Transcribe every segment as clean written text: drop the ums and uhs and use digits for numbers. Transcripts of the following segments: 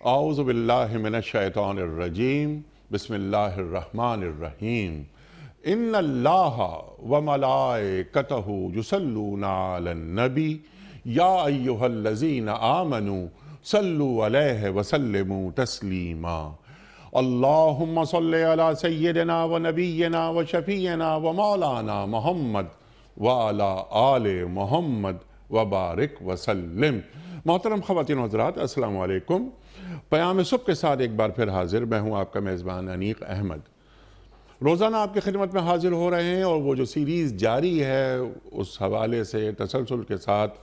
اعوذ باللہ من الشیطان الرجیم بسم اللہ الرحمن الرحیم ان اللہ وملائکتہ یصلون علی النبی یا ایہا الذین آمنوا صلوا علیہ وسلموا تسلیما اللہم صلی علی سیدنا و نبینا و شفیعنا و مولانا محمد وعلی آل محمد وبارک وسلم۔ محترم خواتین و حضرات، السلام علیکم۔ پیام صبح کے ساتھ ایک بار پھر حاضر میں ہوں آپ کا میزبان انیق احمد۔ روزانہ آپ کی خدمت میں حاضر ہو رہے ہیں اور وہ جو سیریز جاری ہے اس حوالے سے تسلسل کے ساتھ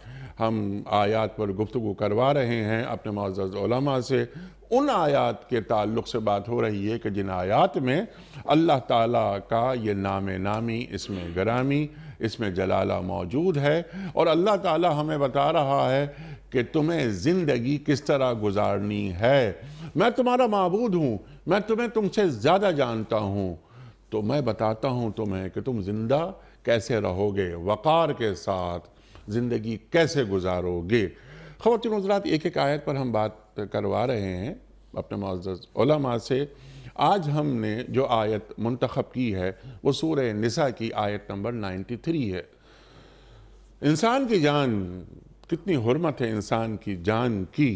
ہم آیات پر گفتگو کروا رہے ہیں اپنے معزز علماء سے۔ ان آیات کے تعلق سے بات ہو رہی ہے کہ جن آیات میں اللہ تعالیٰ کا یہ نام نامی، اسم گرامی، اسم جلالہ موجود ہے، اور اللہ تعالیٰ ہمیں بتا رہا ہے کہ تمہیں زندگی کس طرح گزارنی ہے۔ میں تمہارا معبود ہوں، میں تم سے زیادہ جانتا ہوں، تو میں بتاتا ہوں تمہیں کہ تم زندہ کیسے رہو گے، وقار کے ساتھ زندگی کیسے گزارو گے۔ خواتین و حضرات، ایک ایک آیت پر ہم بات کروا رہے ہیں اپنے معزز علماء سے۔ آج ہم نے جو آیت منتخب کی ہے وہ سورہ نساء کی آیت نمبر 93 ہے۔ انسان کی جان، کتنی حرمت ہے انسان کی جان کی۔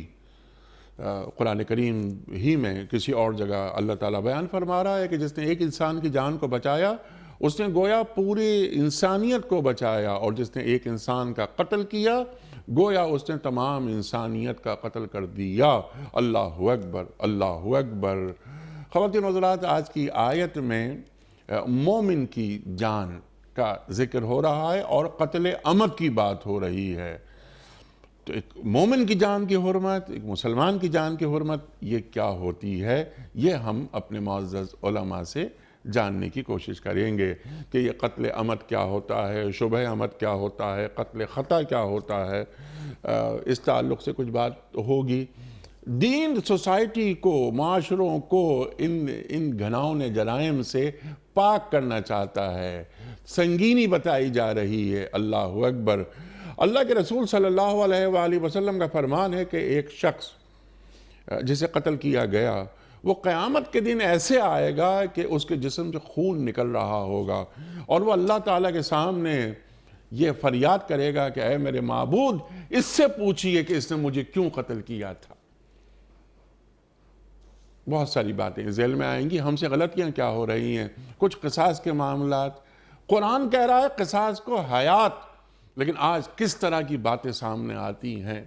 قرآن کریم ہی میں کسی اور جگہ اللہ تعالیٰ بیان فرما رہا ہے کہ جس نے ایک انسان کی جان کو بچایا اس نے گویا پوری انسانیت کو بچایا، اور جس نے ایک انسان کا قتل کیا گویا اس نے تمام انسانیت کا قتل کر دیا۔ اللہ اکبر، اللہ اکبر۔ خواتین و حضرات، آج کی آیت میں مومن کی جان کا ذکر ہو رہا ہے اور قتل عمد کی بات ہو رہی ہے۔ تو ایک مومن کی جان کی حرمت، ایک مسلمان کی جان کی حرمت، یہ کیا ہوتی ہے، یہ ہم اپنے معزز علماء سے جاننے کی کوشش کریں گے کہ یہ قتل عمد کیا ہوتا ہے، شبہ عمد کیا ہوتا ہے، قتل خطا کیا ہوتا ہے۔ اس تعلق سے کچھ بات ہوگی۔ دین سوسائٹی کو، معاشروں کو ان گھناؤنے جرائم سے پاک کرنا چاہتا ہے، سنگینی بتائی جا رہی ہے۔ اللہ اکبر۔ اللہ کے رسول صلی اللہ علیہ وآلہ وسلم کا فرمان ہے کہ ایک شخص جسے قتل کیا گیا وہ قیامت کے دن ایسے آئے گا کہ اس کے جسم سے خون نکل رہا ہوگا، اور وہ اللہ تعالیٰ کے سامنے یہ فریاد کرے گا کہ اے میرے معبود، اس سے پوچھئے کہ اس نے مجھے کیوں قتل کیا تھا۔ بہت ساری باتیں ذہن میں آئیں گی، ہم سے غلطیاں کیا ہو رہی ہیں، کچھ قصاص کے معاملات۔ قرآن کہہ رہا ہے قصاص کو حیات، لیکن آج کس طرح کی باتیں سامنے آتی ہیں۔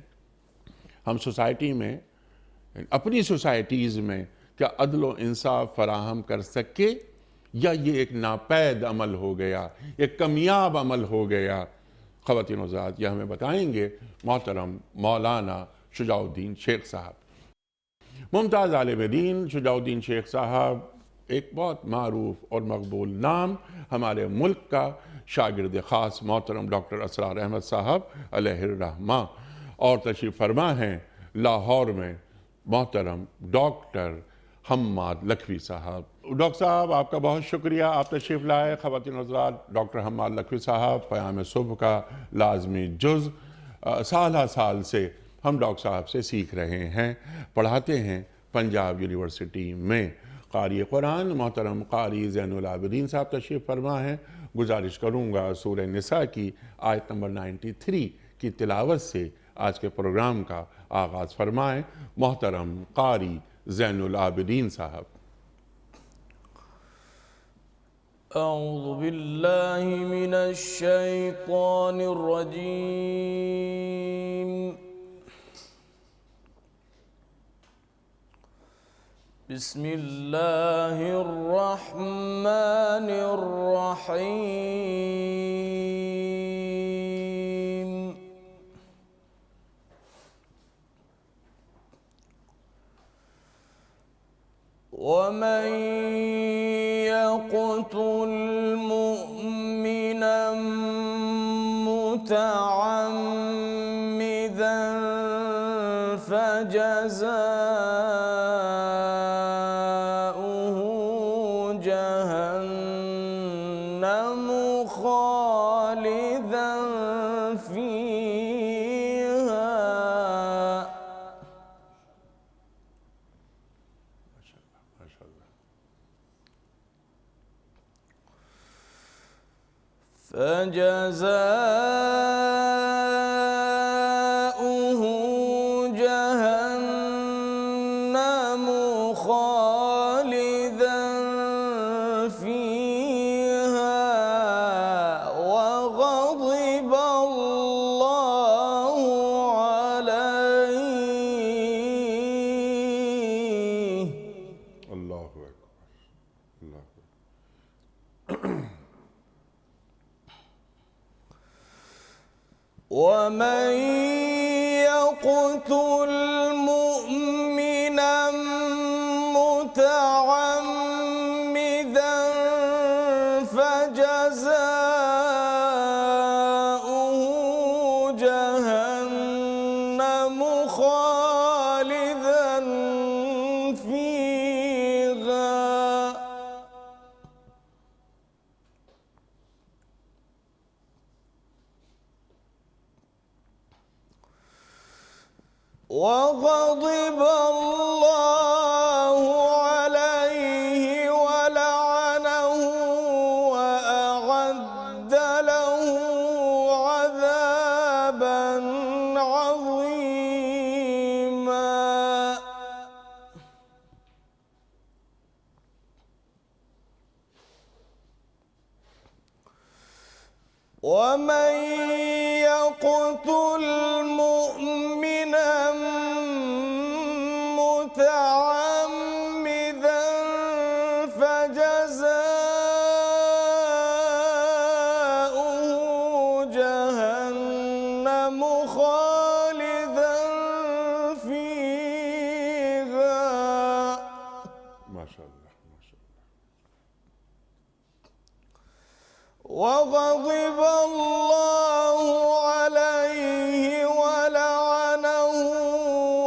ہم سوسائٹی میں، اپنی سوسائٹیز میں کیا عدل و انصاف فراہم کر سکے، یا یہ ایک ناپید عمل ہو گیا، ایک کمیاب عمل ہو گیا؟ خواتین و حضرات، یہ ہمیں بتائیں گے محترم مولانا شجاع الدین شیخ صاحب۔ ممتاز عالم دین شجاع الدین شیخ صاحب ایک بہت معروف اور مقبول نام، ہمارے ملک کا شاگرد خاص محترم ڈاکٹر اسرار احمد صاحب علیہ الرحمہ، اور تشریف فرما ہیں لاہور میں محترم ڈاکٹر حماد لکھوی صاحب۔ ڈاکٹر صاحب، آپ کا بہت شکریہ، آپ تشریف لائے۔ خواتین و حضرات، ڈاکٹر حماد لکھوی صاحب پیام صبح کا لازمی جز، سالہ سال سے ہم ڈاکٹر صاحب سے سیکھ رہے ہیں، پڑھاتے ہیں پنجاب یونیورسٹی میں۔ قاری قرآن محترم قاری زین العابدین صاحب تشریف فرما ہیں۔ گزارش کروں گا سورہ نساء کی آیت نمبر 93 کی تلاوت سے آج کے پروگرام کا آغاز فرمائیں محترم قاری زین العابدین صاحب۔ اعوذ باللہ من الشیطان الرجیم، بسم اللہ الرحمن الرحیم۔ وَمَن يَقْتُلْ مُؤْمِنًا مُتَعَمِّدًا فَجَزَاؤُهُ جَهَنَّمُ خَالِدًا فِيهَا فجزاؤه جهنم خالدا فيها وغضب الله عليه. اللہ اکبر، اللہ اکبر۔ ومن يقتل مؤمنا متعمدا فجزاؤه جهنم خالدا فيها وغضب الله عليه ولعنه وأعد له عذابا عظيما. ومن يقتل مؤمنا متعمدا فجزاؤه جهنم خالدا فيها. ماشاء اللہ، ماشاء اللہ۔ وغضب الله عليه ولعنه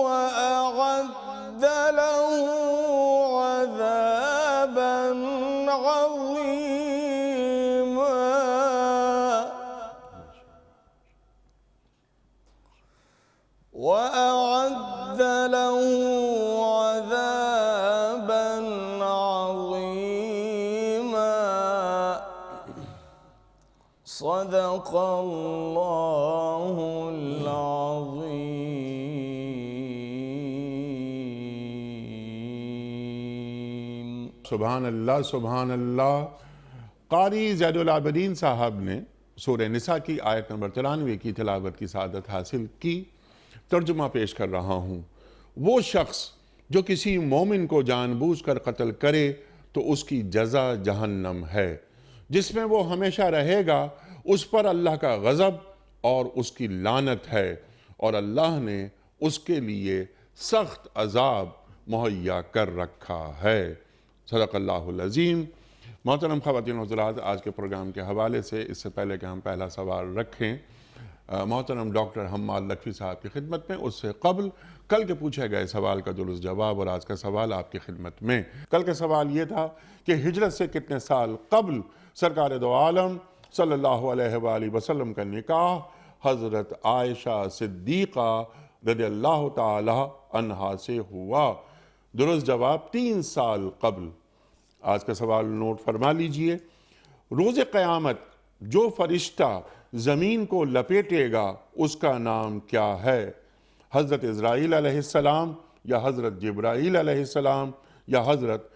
وأعد له عذابا عظيما. وأعد له عذابا عظيما. صدق الله العظيم. سبحان اللہ، سبحان اللہ۔ قاری زید العابدین صاحب نے سورہ نساء کی آیت نمبر 93 کی تلاوت کی سعادت حاصل کی۔ ترجمہ پیش کر رہا ہوں۔ وہ شخص جو کسی مومن کو جان بوجھ کر قتل کرے تو اس کی جزا جہنم ہے، جس میں وہ ہمیشہ رہے گا، اس پر اللہ کا غضب اور اس کی لعنت ہے، اور اللہ نے اس کے لیے سخت عذاب مہیا کر رکھا ہے۔ صدق اللہ العظیم۔ محترم خواتین و حضرات، آج کے پروگرام کے حوالے سے اس سے پہلے کہ ہم پہلا سوال رکھیں محترم ڈاکٹر حماد لکھوی صاحب کی خدمت میں، اس سے قبل کل کے پوچھے گئے سوال کا درست جواب اور آج کا سوال آپ کی خدمت میں۔ کل کا سوال یہ تھا کہ ہجرت سے کتنے سال قبل سرکار دو عالم صلی اللہ علیہ وآلہ وسلم کا نکاح حضرت عائشہ صدیقہ رضی اللہ تعالی عنہا سے ہوا؟ درست جواب 3 سال قبل۔ آج کا سوال نوٹ فرما لیجئے۔ روز قیامت جو فرشتہ زمین کو لپیٹے گا اس کا نام کیا ہے؟ حضرت اسرائیل علیہ السلام یا حضرت جبرائیل علیہ السلام یا حضرت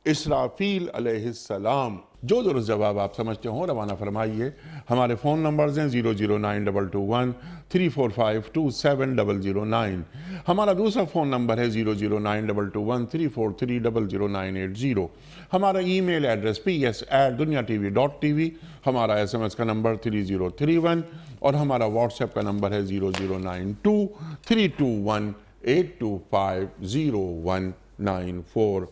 اسرافیل علیہ السلام؟ جو درست جواب آپ سمجھتے ہوں روانہ فرمائیے۔ ہمارے فون نمبرز ہیں 0092213452709۔ ہمارا دوسرا فون نمبر ہے 009221343000980۔ ہمارا ای میل ایڈریس ps@duniatv.tv۔ ہمارا SMS کا نمبر 3031 اور ہمارا واٹس ایپ کا نمبر ہے 00923258250194۔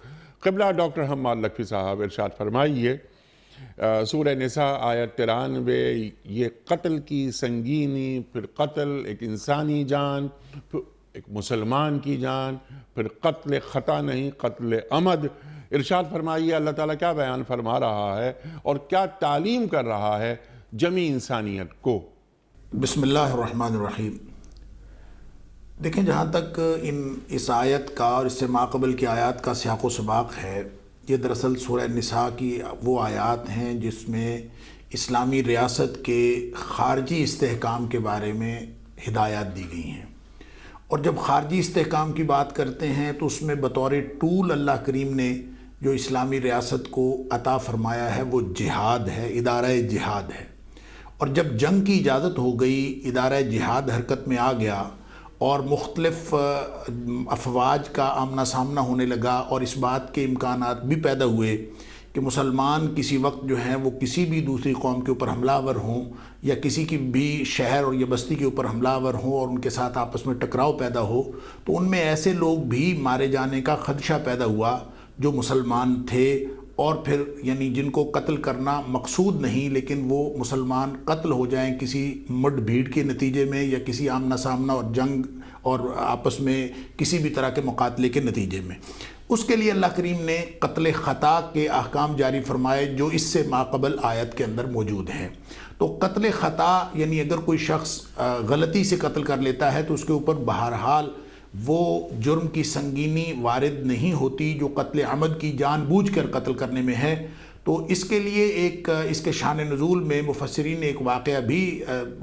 قبلہ ڈاکٹر حماد لکھوی صاحب ارشاد فرمائیے، سورہ نساء آیت 93، یہ قتل کی سنگینی، پھر قتل ایک انسانی جان، پھر ایک مسلمان کی جان، پھر قتل خطا نہیں قتل عمد۔ ارشاد فرمائیے اللہ تعالیٰ کیا بیان فرما رہا ہے اور کیا تعلیم کر رہا ہے جمی انسانیت کو؟ بسم اللہ الرحمن الرحیم۔ دیکھیں، جہاں تک اس آیت کا اور اس سے ماقبل کی آیات کا سیاق و سباق ہے، یہ دراصل سورہ نساء کی وہ آیات ہیں جس میں اسلامی ریاست کے خارجی استحکام کے بارے میں ہدایات دی گئی ہیں، اور جب خارجی استحکام کی بات کرتے ہیں تو اس میں بطور ٹول اللہ کریم نے جو اسلامی ریاست کو عطا فرمایا ہے وہ جہاد ہے، ادارہ جہاد ہے۔ اور جب جنگ کی اجازت ہو گئی، ادارہ جہاد حرکت میں آ گیا اور مختلف افواج کا آمنا سامنا ہونے لگا، اور اس بات کے امکانات بھی پیدا ہوئے کہ مسلمان کسی وقت جو ہیں وہ کسی بھی دوسری قوم کے اوپر حملہ آور ہوں یا کسی کی بھی شہر اور یا بستی کے اوپر حملہ آور ہوں اور ان کے ساتھ آپس میں ٹکراؤ پیدا ہو، تو ان میں ایسے لوگ بھی مارے جانے کا خدشہ پیدا ہوا جو مسلمان تھے، اور پھر یعنی جن کو قتل کرنا مقصود نہیں، لیکن وہ مسلمان قتل ہو جائیں کسی مڈ بھیڑ کے نتیجے میں یا کسی آمنا سامنا اور جنگ اور آپس میں کسی بھی طرح کے مقاتلے کے نتیجے میں۔ اس کے لیے اللہ کریم نے قتل خطا کے احکام جاری فرمائے جو اس سے ماقبل آیت کے اندر موجود ہیں۔ تو قتل خطا یعنی اگر کوئی شخص غلطی سے قتل کر لیتا ہے تو اس کے اوپر بہرحال وہ جرم کی سنگینی وارد نہیں ہوتی جو قتل عمد کی جان بوجھ کر قتل کرنے میں ہے۔ تو اس کے لیے اس کے شان نزول میں مفسرین نے ایک واقعہ بھی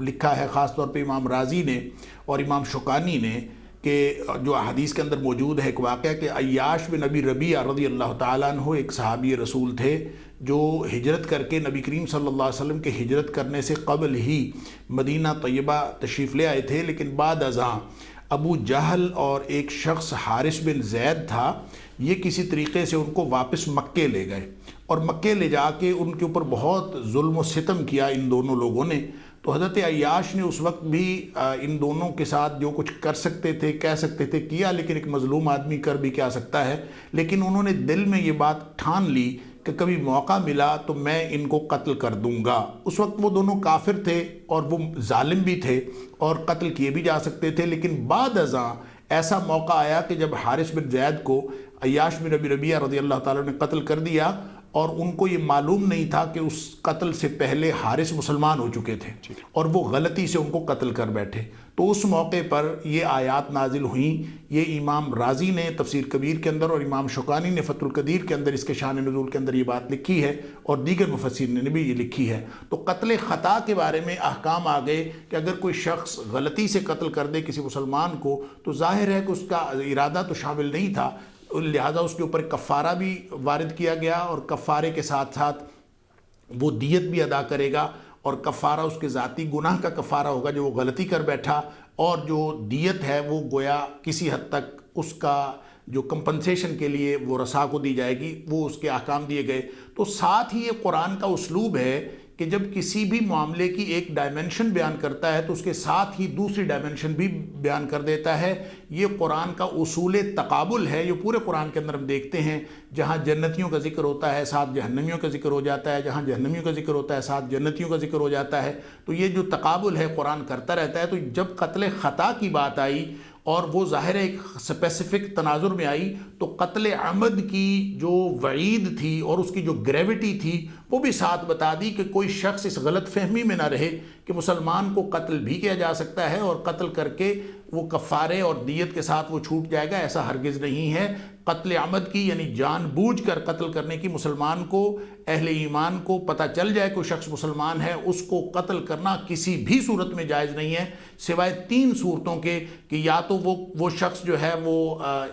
لکھا ہے، خاص طور پہ امام رازی نے اور امام شوکانی نے، کہ جو حدیث کے اندر موجود ہے ایک واقعہ کہ عیاش بن ابی ربیعہ رضی اللہ تعالیٰ عنہ ایک صحابی رسول تھے جو ہجرت کر کے نبی کریم صلی اللہ علیہ وسلم کے ہجرت کرنے سے قبل ہی مدینہ طیبہ تشریف لے آئے تھے، لیکن بعد ازاں ابو جہل اور ایک شخص حارث بن زید تھا، یہ کسی طریقے سے ان کو واپس مکے لے گئے، اور مکے لے جا کے ان کے اوپر بہت ظلم و ستم کیا ان دونوں لوگوں نے۔ تو حضرت عیاش نے اس وقت بھی ان دونوں کے ساتھ جو کچھ کر سکتے تھے کہہ سکتے تھے کیا، لیکن ایک مظلوم آدمی کر بھی کیا سکتا ہے، لیکن انہوں نے دل میں یہ بات ٹھان لی کہ کبھی موقع ملا تو میں ان کو قتل کر دوں گا۔ اس وقت وہ دونوں کافر تھے اور وہ ظالم بھی تھے اور قتل کیے بھی جا سکتے تھے، لیکن بعد ازاں ایسا موقع آیا کہ جب حارث بن زید کو عیاش بن ابی ربیعہ رضی اللہ تعالیٰ نے قتل کر دیا، اور ان کو یہ معلوم نہیں تھا کہ اس قتل سے پہلے حارث مسلمان ہو چکے تھے اور وہ غلطی سے ان کو قتل کر بیٹھے۔ تو اس موقع پر یہ آیات نازل ہوئیں۔ یہ امام رازی نے تفسیر کبیر کے اندر اور امام شوکانی نے فتح القدیر کے اندر اس کے شان نزول کے اندر یہ بات لکھی ہے، اور دیگر مفسرین نے بھی یہ لکھی ہے۔ تو قتل خطا کے بارے میں احکام آ گئے کہ اگر کوئی شخص غلطی سے قتل کر دے کسی مسلمان کو تو ظاہر ہے کہ اس کا ارادہ تو شامل نہیں تھا، لہذا اس کے اوپر کفارہ بھی وارد کیا گیا، اور کفارے کے ساتھ ساتھ وہ دیت بھی ادا کرے گا، اور کفارہ اس کے ذاتی گناہ کا کفارہ ہوگا جو وہ غلطی کر بیٹھا، اور جو دیت ہے وہ گویا کسی حد تک اس کا جو کمپنسیشن کے لیے وہ رسا کو دی جائے گی، وہ اس کے احکام دیے گئے۔ تو ساتھ ہی یہ قرآن کا اسلوب ہے کہ جب کسی بھی معاملے کی ایک ڈائمنشن بیان کرتا ہے تو اس کے ساتھ ہی دوسری ڈائمنشن بھی بیان کر دیتا ہے۔ یہ قرآن کا اصول تقابل ہے، یہ پورے قرآن کے اندر ہم دیکھتے ہیں، جہاں جنتیوں کا ذکر ہوتا ہے ساتھ جہنمیوں کا ذکر ہو جاتا ہے، جہاں جہنمیوں کا ذکر ہوتا ہے ساتھ جنتیوں کا ذکر ہو جاتا ہے۔ تو یہ جو تقابل ہے قرآن کرتا رہتا ہے۔ تو جب قتل خطا کی بات آئی اور وہ ظاہر ایک اسپیسیفک تناظر میں آئی، تو قتل عمد کی جو وعید تھی اور اس کی جو گریوٹی تھی وہ بھی ساتھ بتا دی کہ کوئی شخص اس غلط فہمی میں نہ رہے کہ مسلمان کو قتل بھی کیا جا سکتا ہے اور قتل کر کے وہ کفارے اور دیت کے ساتھ وہ چھوٹ جائے گا، ایسا ہرگز نہیں ہے۔ قتل عمد کی یعنی جان بوجھ کر قتل کرنے کی مسلمان کو، اہل ایمان کو پتہ چل جائے کوئی شخص مسلمان ہے، اس کو قتل کرنا کسی بھی صورت میں جائز نہیں ہے، سوائے 3 صورتوں کے، کہ یا تو وہ شخص جو ہے وہ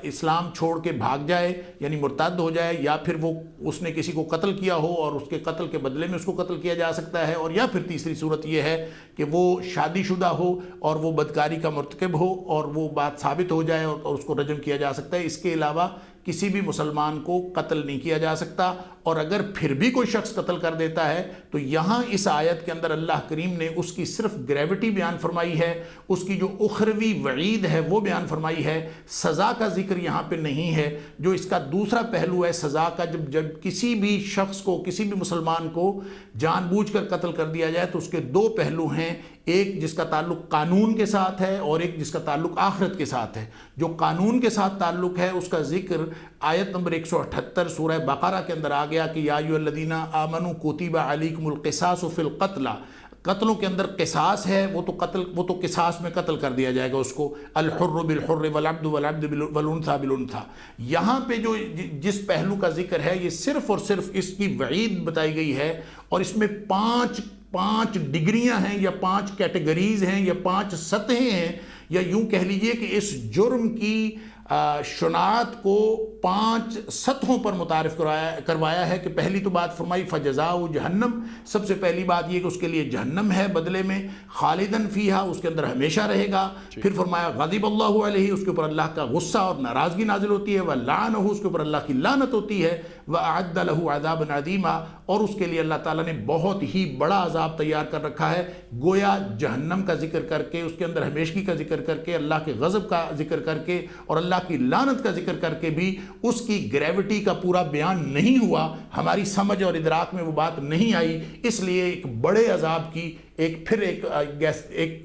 اسلام چھوڑ کے بھاگ جائے یعنی مرتد ہو جائے، یا پھر وہ اس نے کسی کو قتل کیا ہو اور اس کے قتل کے بدلے میں اس کو قتل کیا جا سکتا ہے، اور یا پھر تیسری صورت یہ ہے کہ وہ شادی شدہ ہو اور وہ بدکاری کا مرتکب ہو اور وہ بات ثابت ہو جائے اور اس کو رجم کیا جا سکتا ہے۔ اس کے علاوہ کسی بھی مسلمان کو قتل نہیں کیا جا سکتا، اور اگر پھر بھی کوئی شخص قتل کر دیتا ہے تو یہاں اس آیت کے اندر اللہ کریم نے اس کی صرف گریوٹی بیان فرمائی ہے، اس کی جو اخروی وعید ہے وہ بیان فرمائی ہے، سزا کا ذکر یہاں پہ نہیں ہے۔ جو اس کا دوسرا پہلو ہے سزا کا، جب کسی بھی شخص کو، کسی بھی مسلمان کو جان بوجھ کر قتل کر دیا جائے تو اس کے 2 پہلو ہیں، ایک جس کا تعلق قانون کے ساتھ ہے اور ایک جس کا تعلق آخرت کے ساتھ ہے۔ جو قانون کے ساتھ تعلق ہے اس کا ذکر آیت نمبر 178 سورہ بقرہ کے اندر آ گیا کہ یا ایھا الذین آمنوا کتب علیکم القصاص فی القتلی، قتلوں کے اندر قصاص ہے، وہ تو قصاص میں قتل کر دیا جائے گا اس کو، الحر بالحر والعبد والعبد والانثى بالانثى۔ یہاں پہ جو جس پہلو کا ذکر ہے یہ صرف اور صرف اس کی وعید بتائی گئی ہے، اور اس میں پانچ ڈگریاں ہیں یا 5 کیٹیگریز ہیں یا 5 سطحیں ہیں، یا یوں کہہ لیجئے کہ اس جرم کی شناعت کو 5 سطحوں پر متعارف کروایا ہے کہ پہلی تو بات فرمائی فجزاؤ جہنم، سب سے پہلی بات یہ کہ اس کے لیے جہنم ہے بدلے میں، خالدن فیہا، اس کے اندر ہمیشہ رہے گا، پھر فرمایا غضب اللہ علیہ، اس کے اوپر اللہ کا غصہ اور ناراضگی نازل ہوتی ہے، وَلَعْنَهُ، اس کے اوپر اللہ کی لعنت ہوتی ہے، وَأَعَدَّ لَهُ عَذَابًا عَظِيمًا، اور اس کے لیے اللہ تعالیٰ نے بہت ہی بڑا عذاب تیار کر رکھا ہے۔ گویا جہنم کا ذکر کر کے، اس کے اندر ہمیشگی کا ذکر کر کے، اللہ کے غضب کا ذکر کر کے اور اللہ کی لعنت کا ذکر کر کے بھی اس کی گریوٹی کا پورا بیان نہیں ہوا، ہماری سمجھ اور ادراک میں وہ بات نہیں آئی، اس لیے ایک بڑے عذاب کی ایک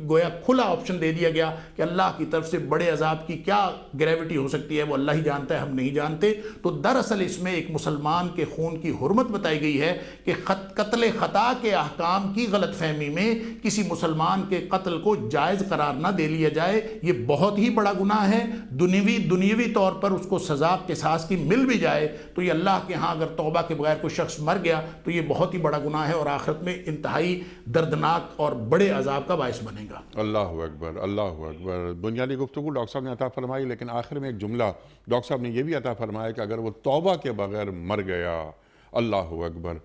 گویا کھلا آپشن دے دیا گیا کہ اللہ کی طرف سے بڑے عذاب کی کیا گریوٹی ہو سکتی ہے وہ اللہ ہی جانتا ہے، ہم نہیں جانتے۔ تو دراصل اس میں ایک مسلمان کے خون کی حرمت بتائی گئی ہے کہ قتل خطا کے احکام کی غلط فہمی میں کسی مسلمان کے قتل کو جائز قرار نہ دے لیا جائے، یہ بہت ہی بڑا گناہ ہے۔ دنیوی طور پر اس کو سزا قصاص کی مل بھی جائے تو یہ اللہ کے ہاں اگر توبہ کے بغیر کوئی شخص مر گیا تو یہ بہت ہی بڑا گناہ ہے اور آخرت میں انتہائی دردناک اور بڑے عذاب کا باعث بنے گا۔ اللہ اکبر، اللہ اکبر۔ بنیادی گفتگو ڈاکٹر صاحب نے عطا فرمائی، لیکن آخر میں ایک جملہ ڈاکٹر صاحب نے یہ بھی عطا فرمایا کہ اگر وہ توبہ کے بغیر مر گیا، اللہ اکبر۔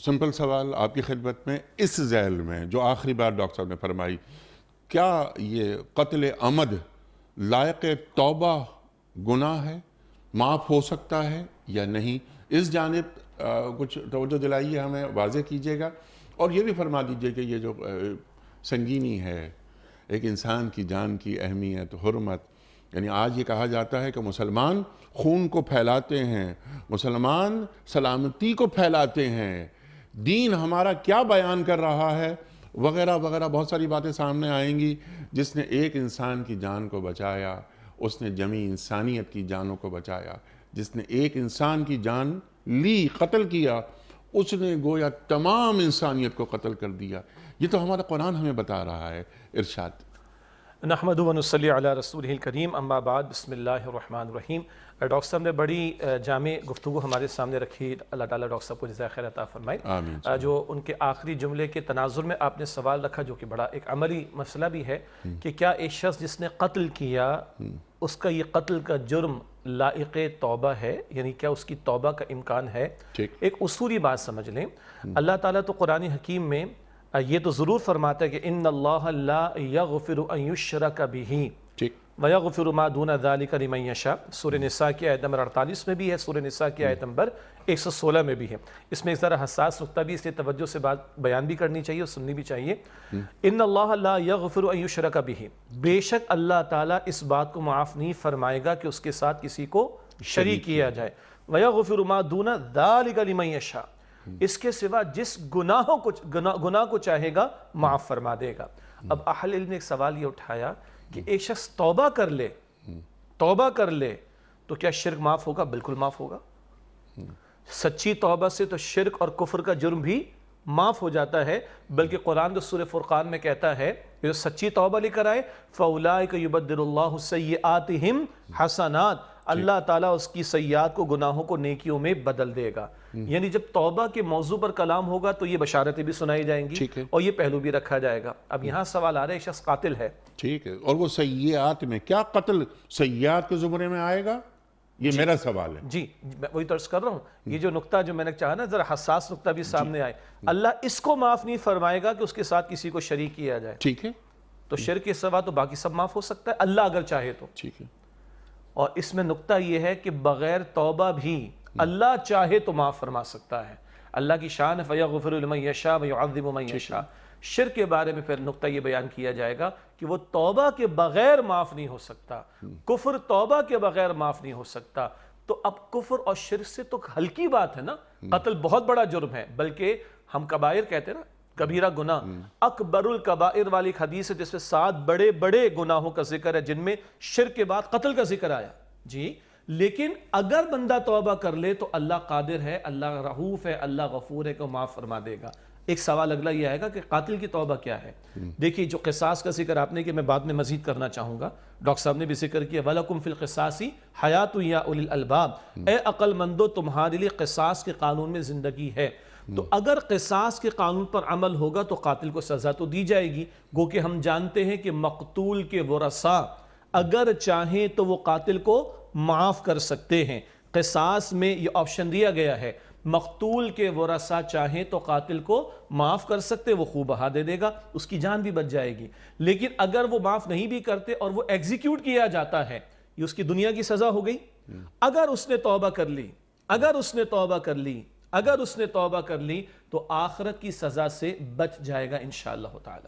سمپل سوال آپ کی خدمت میں، اس ذیل میں جو آخری بار ڈاکٹر صاحب نے فرمائی، کیا یہ قتل عمد لائق توبہ گناہ ہے، معاف ہو سکتا ہے یا نہیں؟ اس جانب کچھ توجہ دلائیے، ہمیں واضح کیجیے گا، اور یہ بھی فرما دیجئے کہ یہ جو سنگینی ہے ایک انسان کی جان کی اہمیت، حرمت، یعنی آج یہ کہا جاتا ہے کہ مسلمان خون کو پھیلاتے ہیں، مسلمان سلامتی کو پھیلاتے ہیں، دین ہمارا کیا بیان کر رہا ہے وغیرہ وغیرہ، بہت ساری باتیں سامنے آئیں گی۔ جس نے ایک انسان کی جان کو بچایا اس نے جمی انسانیت کی جانوں کو بچایا، جس نے ایک انسان کی جان لی، قتل کیا، اس نے گویا تمام انسانیت کو قتل کر دیا۔ یہ تو ہمارا قرآن ہمیں بتا رہا ہے۔ ارشاد۔ نحمد و نصلی علی رسولہ الکریم، اما بعد، بسم اللہ الرحمن الرحیم۔ ڈاکٹر صاحب نے بڑی جامع گفتگو ہمارے سامنے رکھی، اللہ تعالیٰ ڈاکٹر صاحب کو جزائے خیر عطا فرمائے۔ آمین۔ جو ان کے آخری جملے کے تناظر میں آپ نے سوال رکھا جو کہ بڑا ایک عملی مسئلہ بھی ہے کہ کیا ایک شخص جس نے قتل کیا اس کا یہ قتل کا جرم لائق توبہ ہے، یعنی کیا اس کی توبہ کا امکان ہے؟ ایک اصولی بات سمجھ لیں، اللہ تعالیٰ تو قرآن حکیم میں یہ تو ضرور فرماتا ہے کہ ان اللہ لا یغفر ان یشرک بہ وَيَغْفِرُ مَا دُونَ ذَلِكَ لِمَن يَشَاءُ، سورہ نساء کی آیت نمبر 48 میں بھی ہے، سورہ نساء کی آیت نمبر 116 میں بھی ہے۔ اس میں ایک ذرا حساس نقطہ بھی، اس لیے توجہ سے بات بیان بھی کرنی چاہیے اور سننی بھی چاہیے۔ ان اللہ لا یغفر ان یشرک بہ، بے شک اللہ تعالیٰ اس بات کو معاف نہیں فرمائے گا کہ اس کے ساتھ کسی کو شریک کیا جائے۔ وَيَغْفِرُ مَا دُونَ ذَلِكَ لِمَن يَشَاءُ، اس کے سوا جس گناہ کو چاہے گا معاف فرما دے گا۔ اب اہل علم نے ایک سوال یہ اٹھایا کہ ایک شخص توبہ کر لے تو کیا شرک معاف ہوگا؟ بالکل معاف ہوگا۔ سچی توبہ سے تو شرک اور کفر کا جرم بھی معاف ہو جاتا ہے، بلکہ قرآن جو سورہ فرقان میں کہتا ہے جو سچی توبہ لے کر آئے فَأُولَئِكَ يُبَدِّلُ اللَّهُ سَيِّئَاتِهِمْ حَسَنَاتٍ، اللہ تعالیٰ اس کی سیئات کو، گناہوں کو نیکیوں میں بدل دے گا۔ یعنی جب توبہ کے موضوع پر کلام ہوگا تو یہ بشارتیں بھی سنائی جائیں گی اور یہ پہلو بھی رکھا جائے گا۔ اب یہاں سوال آ رہا ہے، ایک شخص قاتل ہے، ٹھیک ہے، اور وہ سیئات میں کیا قتل سیئات کے زمرے میں آئے گا؟ یہ میرا سوال ہے۔ جی میں وہی طرز کر رہا ہوں، یہ جو نقطہ جو میں نے چاہا نا ذرا حساس نقطہ بھی سامنے آئے، اللہ اس کو معاف نہیں فرمائے گا کہ اس کے ساتھ کسی کو شریک کیا جائے۔ ٹھیک ہے، تو شرک کے سوا تو باقی سب معاف ہو سکتا ہے اللہ اگر چاہے تو۔ ٹھیک ہے، اور اس میں نقطہ یہ ہے کہ بغیر توبہ بھی اللہ چاہے تو معاف فرما سکتا ہے۔ اللہ کی شان ہے فَيَغْفِرُ لِمَن يَشَاءُ وَيُعَذِّبُ مَن يَشَاءُ۔ شرک کے بارے میں پھر نقطہ یہ بیان کیا جائے گا کہ وہ توبہ کے بغیر معاف نہیں ہو سکتا، کفر توبہ کے بغیر معاف نہیں ہو سکتا۔ تو اب کفر اور شرک سے تو ہلکی بات ہے نا، قتل بہت بڑا جرم ہے، بلکہ ہم کبائر کہتے ہیں نا، کبیرہ گناہ، اکبر الکبائر والی حدیث ہے جس میں 7 بڑے بڑے گناہوں کا ذکر ہے جن میں شرک کے بعد قتل کا ذکر آیا۔ جی لیکن اگر بندہ توبہ کر لے تو اللہ قادر ہے، اللہ رؤوف ہے، اللہ غفور ہے کہ وہ معاف فرما دے گا۔ ایک سوال اگلا یہ آئے گا کہ قاتل کی توبہ کیا ہے؟ دیکھیے جو قصاص کا ذکر آپ نے کہ میں بعد میں مزید کرنا چاہوں گا، ڈاکٹر صاحب نے بھی ذکر کیا وَلَكُمْ فِي الْقِصَاصِ حَيَاتٌ يَا أُولِي الْأَلْبَابِ، اے عقل مندو تمہارے لیے قصاص کے قانون میں زندگی ہے۔ تو اگر قصاص کے قانون پر عمل ہوگا تو قاتل کو سزا تو دی جائے گی، گو کہ ہم جانتے ہیں کہ مقتول کے ورثاء اگر چاہیں تو وہ قاتل کو معاف کر سکتے ہیں۔ قصاص میں یہ آپشن دیا گیا ہے، مقتول کے ورثاء چاہیں تو قاتل کو معاف کر سکتے، وہ خوب بہا دے گا، اس کی جان بھی بچ جائے گی۔ لیکن اگر وہ معاف نہیں بھی کرتے اور وہ ایگزیکیوٹ کیا جاتا ہے، یہ اس کی دنیا کی سزا ہو گئی۔ اگر اس نے توبہ کر لی، اگر اس نے توبہ کر لی، اگر اس نے توبہ کر لی تو آخرت کی سزا سے بچ جائے گا انشاءاللہ تعالی۔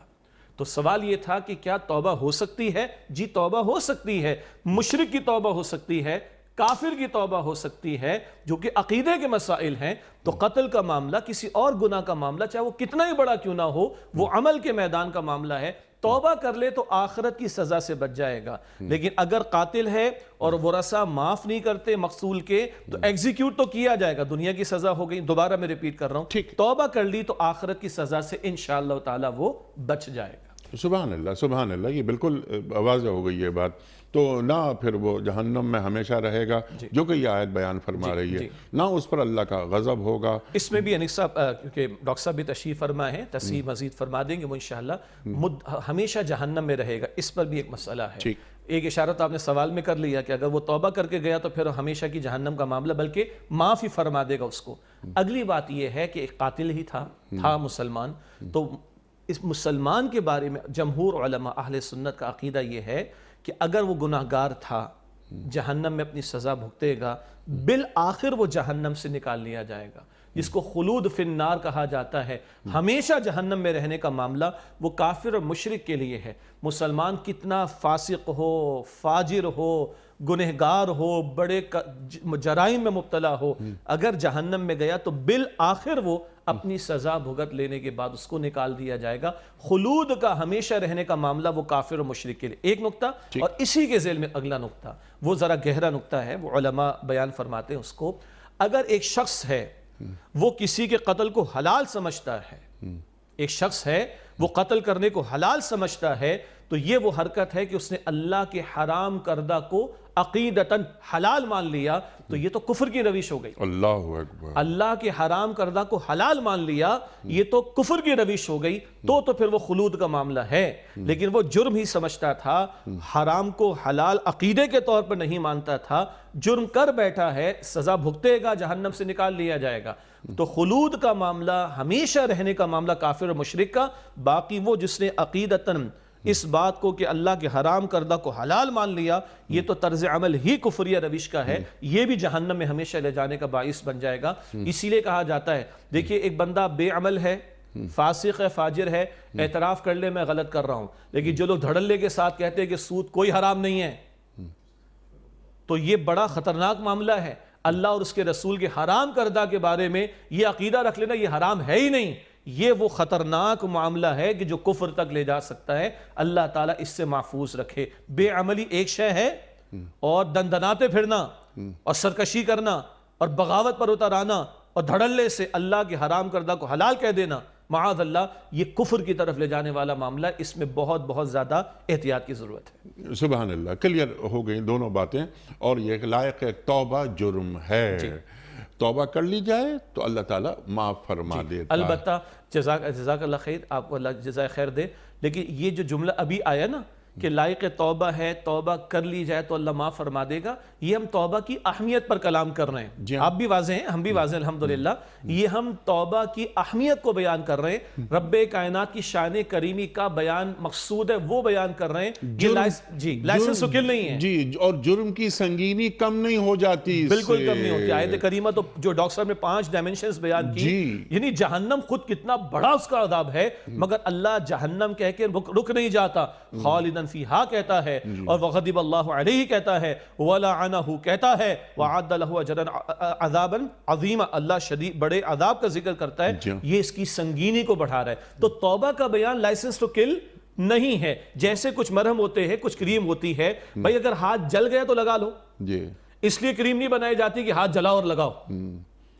تو سوال یہ تھا کہ کیا توبہ ہو سکتی ہے؟ جی توبہ ہو سکتی ہے، مشرک کی توبہ ہو سکتی ہے، کافر کی توبہ ہو سکتی ہے، جو کہ عقیدے کے مسائل ہیں۔ تو قتل کا معاملہ، کسی اور گناہ کا معاملہ، چاہے وہ کتنا ہی بڑا کیوں نہ ہو، وہ عمل کے میدان کا معاملہ ہے، توبہ کر لے تو آخرت کی سزا سے بچ جائے گا۔ لیکن اگر قاتل ہے اور ورثاء معاف نہیں کرتے مقتول کے تو ایگزیکیوٹ تو کیا جائے گا، دنیا کی سزا ہو گئی۔ دوبارہ میں ریپیٹ کر رہا ہوں، توبہ کر لی تو آخرت کی سزا سے انشاءاللہ تعالی وہ بچ جائے گا۔ سبحان اللہ، سبحان اللہ، یہ بالکل واضح ہو گئی یہ بات۔ تو نہ پھر وہ جہنم میں ہمیشہ رہے گا جو کہ یہ آیت بیان فرما رہی ہے، نہ اس پر اللہ کا غضب ہوگا۔ اس میں بھی انیس صاحب، کیونکہ ڈاکٹر صاحب بھی تشریف فرما ہے، تصحیح مزید فرما دیں گے وہ انشاءاللہ، ہمیشہ جہنم میں رہے گا، اس پر بھی ایک مسئلہ ہے۔ ایک اشارت آپ نے سوال میں کر لیا کہ اگر وہ توبہ کر کے گیا تو پھر ہمیشہ کی جہنم کا معاملہ، بلکہ معاف ہی فرما دے گا اس کو۔ اگلی بات یہ ہے کہ ایک قاتل ہی تھا مسلمان، تو اس مسلمان کے بارے میں جمہور علماء اہل سنت کا عقیدہ یہ ہے کہ اگر وہ گناہگار تھا، جہنم میں اپنی سزا بھگتے گا، بالآخر وہ جہنم سے نکال لیا جائے گا، جس کو خلود فی النار کہا جاتا ہے، ہمیشہ جہنم میں رہنے کا معاملہ وہ کافر اور مشرک کے لیے ہے۔ مسلمان کتنا فاسق ہو، فاجر ہو، گنہگار ہو، بڑے جرائم میں مبتلا ہو، اگر جہنم میں گیا تو بالآخر وہ اپنی سزا بھگت لینے کے بعد اس کو نکال دیا جائے گا۔ خلود کا، ہمیشہ رہنے کا معاملہ وہ کافر اور مشرک کے لیے۔ ایک نقطہ، اور اسی کے ذیل میں اگلا نقطہ، وہ ذرا گہرا نقطہ ہے، وہ علماء بیان فرماتے ہیں اس کو۔ اگر ایک شخص ہے وہ کسی کے قتل کو حلال سمجھتا ہے، ایک شخص ہے وہ قتل کرنے کو حلال سمجھتا ہے، تو یہ وہ حرکت ہے کہ اس نے اللہ کے حرام کردہ کو عقیدتاً حلال مان لیا، تو یہ تو کفر کی روش ہو گئی۔ اللہ اکبر، اللہ کے حرام کردہ کو حلال مان لیا، یہ تو کفر کی روش ہو گئی، تو پھر وہ خلود کا معاملہ ہے۔ لیکن وہ جرم ہی سمجھتا تھا، حرام کو حلال عقیدے کے طور پر نہیں مانتا تھا، جرم کر بیٹھا ہے، سزا بھگتے گا، جہنم سے نکال لیا جائے گا۔ تو خلود کا معاملہ، ہمیشہ رہنے کا معاملہ کافر اور مشرک کا۔ باقی وہ جس نے عقیدتاً اس بات کو کہ اللہ کے حرام کردہ کو حلال مان لیا، یہ تو طرز عمل ہی کفریہ روش کا ہے، یہ بھی جہنم میں ہمیشہ لے جانے کا باعث بن جائے گا۔ اسی لیے کہا جاتا ہے، دیکھیے ایک بندہ بے عمل ہے، فاسق ہے، فاجر ہے، اعتراف کر لے میں غلط کر رہا ہوں، لیکن جو لوگ دھڑلے کے ساتھ کہتے ہیں کہ سود کوئی حرام نہیں ہے، تو یہ بڑا خطرناک معاملہ ہے۔ اللہ اور اس کے رسول کے حرام کردہ کے بارے میں یہ عقیدہ رکھ لینا یہ حرام ہے ہی نہیں، یہ وہ خطرناک معاملہ ہے کہ جو کفر تک لے جا سکتا ہے۔ اللہ تعالیٰ اس سے محفوظ رکھے۔ بے عملی ایک شے ہے، اور دندناتے پھرنا اور سرکشی کرنا اور بغاوت پر اتر آنا اور دھڑلے سے اللہ کے حرام کردہ کو حلال کہہ دینا، معاذ اللہ، یہ کفر کی طرف لے جانے والا معاملہ، اس میں بہت بہت زیادہ احتیاط کی ضرورت ہے۔ سبحان اللہ، کلیئر ہو گئی دونوں باتیں۔ اور یہ لائق توبہ جرم ہے، توبہ کر لی جائے تو اللہ تعالیٰ معاف فرما دیتا۔ البتہ جزاک اللہ خیر، آپ کو اللہ جزائے خیر دے، لیکن یہ جو جملہ ابھی آیا نا کہ لائق توبہ ہے، توبہ کر لی جائے تو اللہ معاف فرما دے گا، یہ ہم توبہ کی اہمیت پر کلام کر رہے ہیں۔ آپ بھی واضح ہیں، ہم بھی واضح ہیں الحمدللہ۔ یہ ہم توبہ کی اہمیت کو بیان کر رہے ہیں، رب کائنات کی شان کریمی کا بیان مقصود ہے، وہ بیان کر رہے ہیں۔ یہ لائسنس تو کل نہیں ہے جی، اور جرم کی سنگینی کم نہیں ہو جاتی، بالکل کم نہیں ہوتی۔ آیت کریمہ تو جو ڈاکٹر صاحب نے 5 ڈائمنشنز بیان کی، یعنی جہنم خود کتنا بڑا اس کا عذاب ہے، مگر اللہ جہنم کہہ کے رک نہیں جاتا، خالداً فیہا کہتا ہے، اور وغضب اللہ علیہ کہتا ہے، ولعنہ کہتا ہے، وعد لہ اجرا عذابا عظیما، اللہ شدید بڑے عذاب کا ذکر کرتا ہے۔ یہ اس کی سنگینی کو بڑھا رہا ہے۔ تو توبہ کا بیان لائسنس ٹو کل نہیں ہے، جیسے کچھ مرہم ہوتے ہیں، کچھ کریم ہوتی ہے، بھائی اگر ہاتھ جل گیا تو لگا لو، اس لیے کریم نہیں بنائی جاتی کہ ہاتھ جلاؤ اور لگاؤ،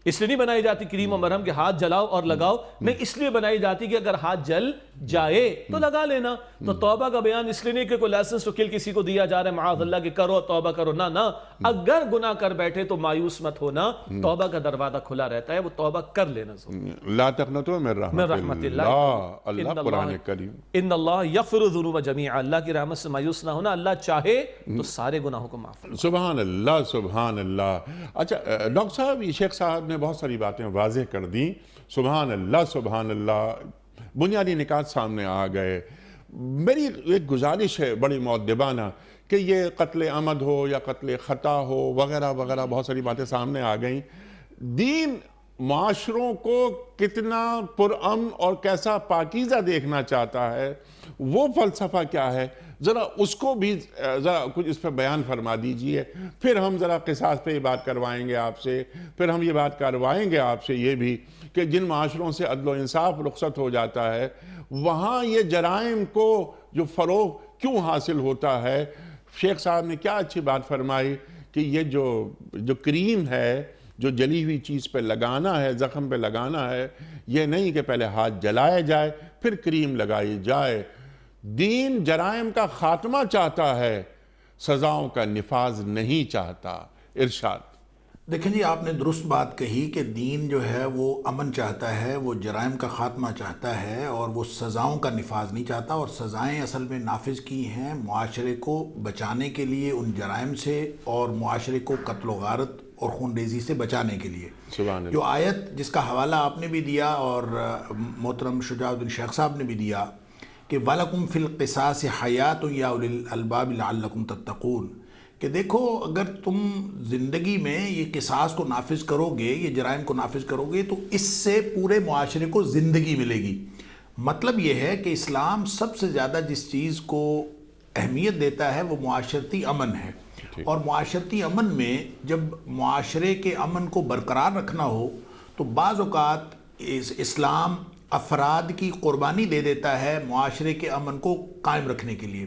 اس لیے نہیں بنائی جاتی کریم و مرہم کہ ہاتھ جلاؤ اور لگاؤ، نہیں، اس لیے بنائی جاتی کہ اگر ہاتھ جل جائے تو لگا لینا۔ تو توبہ کا بیان اس لیے نہیں کہ کوئی لائسنس ٹو کل کسی کو دیا جا رہا ہے معاذ اللہ کہ کرو توبہ کرو، نہ اگر گناہ کر بیٹھے تو مایوس مت ہونا، توبہ کا دروازہ کھلا رہتا ہے، وہ توبہ کر لینا ضرور۔ لا تقنطوا من رحمت اللہ، اللہ قرآن کریم، ان اللہ یغفر الذنوب جمیعا، اللہ کی رحمت سے مایوس نہ ہونا، اللہ چاہے تو سارے گناہوں کو معاف کرے۔ سبحان اللہ سبحان اللہ۔ اچھا ڈاکٹر صاحب، یہ شیخ صاحب نے بہت ساری باتیں واضح کر دیں، سبحان اللہ سبحان اللہ، بنیادی نکات سامنے آ گئے۔ میری ایک گزارش ہے بڑی مؤدبانہ کہ یہ قتل عمد ہو یا قتل خطا ہو وغیرہ وغیرہ، بہت ساری باتیں سامنے آ گئیں۔ دین معاشروں کو کتنا پرامن اور کیسا پاکیزہ دیکھنا چاہتا ہے، وہ فلسفہ کیا ہے، ذرا اس کو بھی ذرا کچھ اس پہ بیان فرما دیجئے۔ پھر ہم ذرا قصاص پہ یہ بات کروائیں گے آپ سے، پھر ہم یہ بات کروائیں گے آپ سے یہ بھی کہ جن معاشروں سے عدل و انصاف رخصت ہو جاتا ہے وہاں یہ جرائم کو جو فروغ کیوں حاصل ہوتا ہے۔ شیخ صاحب نے کیا اچھی بات فرمائی کہ یہ جو کریم ہے، جو جلی ہوئی چیز پہ لگانا ہے، زخم پہ لگانا ہے، یہ نہیں کہ پہلے ہاتھ جلائے جائے پھر کریم لگائی جائے۔ دین جرائم کا خاتمہ چاہتا ہے، سزاؤں کا نفاذ نہیں چاہتا۔ ارشاد۔ دیکھیں جی، آپ نے درست بات کہی کہ دین جو ہے وہ امن چاہتا ہے، وہ جرائم کا خاتمہ چاہتا ہے، اور وہ سزاؤں کا نفاذ نہیں چاہتا، اور سزائیں اصل میں نافذ کی ہیں معاشرے کو بچانے کے لیے ان جرائم سے، اور معاشرے کو قتل و غارت اور خون ریزی سے بچانے کے لیے۔ سبحان اللہ۔ جو آیت جس کا حوالہ آپ نے بھی دیا اور محترم شجاع الدین شیخ صاحب نے بھی دیا کہ وَلَكُمْ فِي الْقِصَاصِ حَيَاتٌ يَا أُولِي الْأَلْبَابِ لَعَلَّكُمْ تَتَّقُونَ، کہ دیکھو اگر تم زندگی میں یہ قصاص کو نافذ کرو گے، یہ جرائم کو نافذ کرو گے، تو اس سے پورے معاشرے کو زندگی ملے گی۔ مطلب یہ ہے کہ اسلام سب سے زیادہ جس چیز کو اہمیت دیتا ہے وہ معاشرتی امن ہے، اور معاشرتی امن میں جب معاشرے کے امن کو برقرار رکھنا ہو تو بعض اوقات اسلام افراد کی قربانی دے دیتا ہے معاشرے کے امن کو قائم رکھنے کے لیے،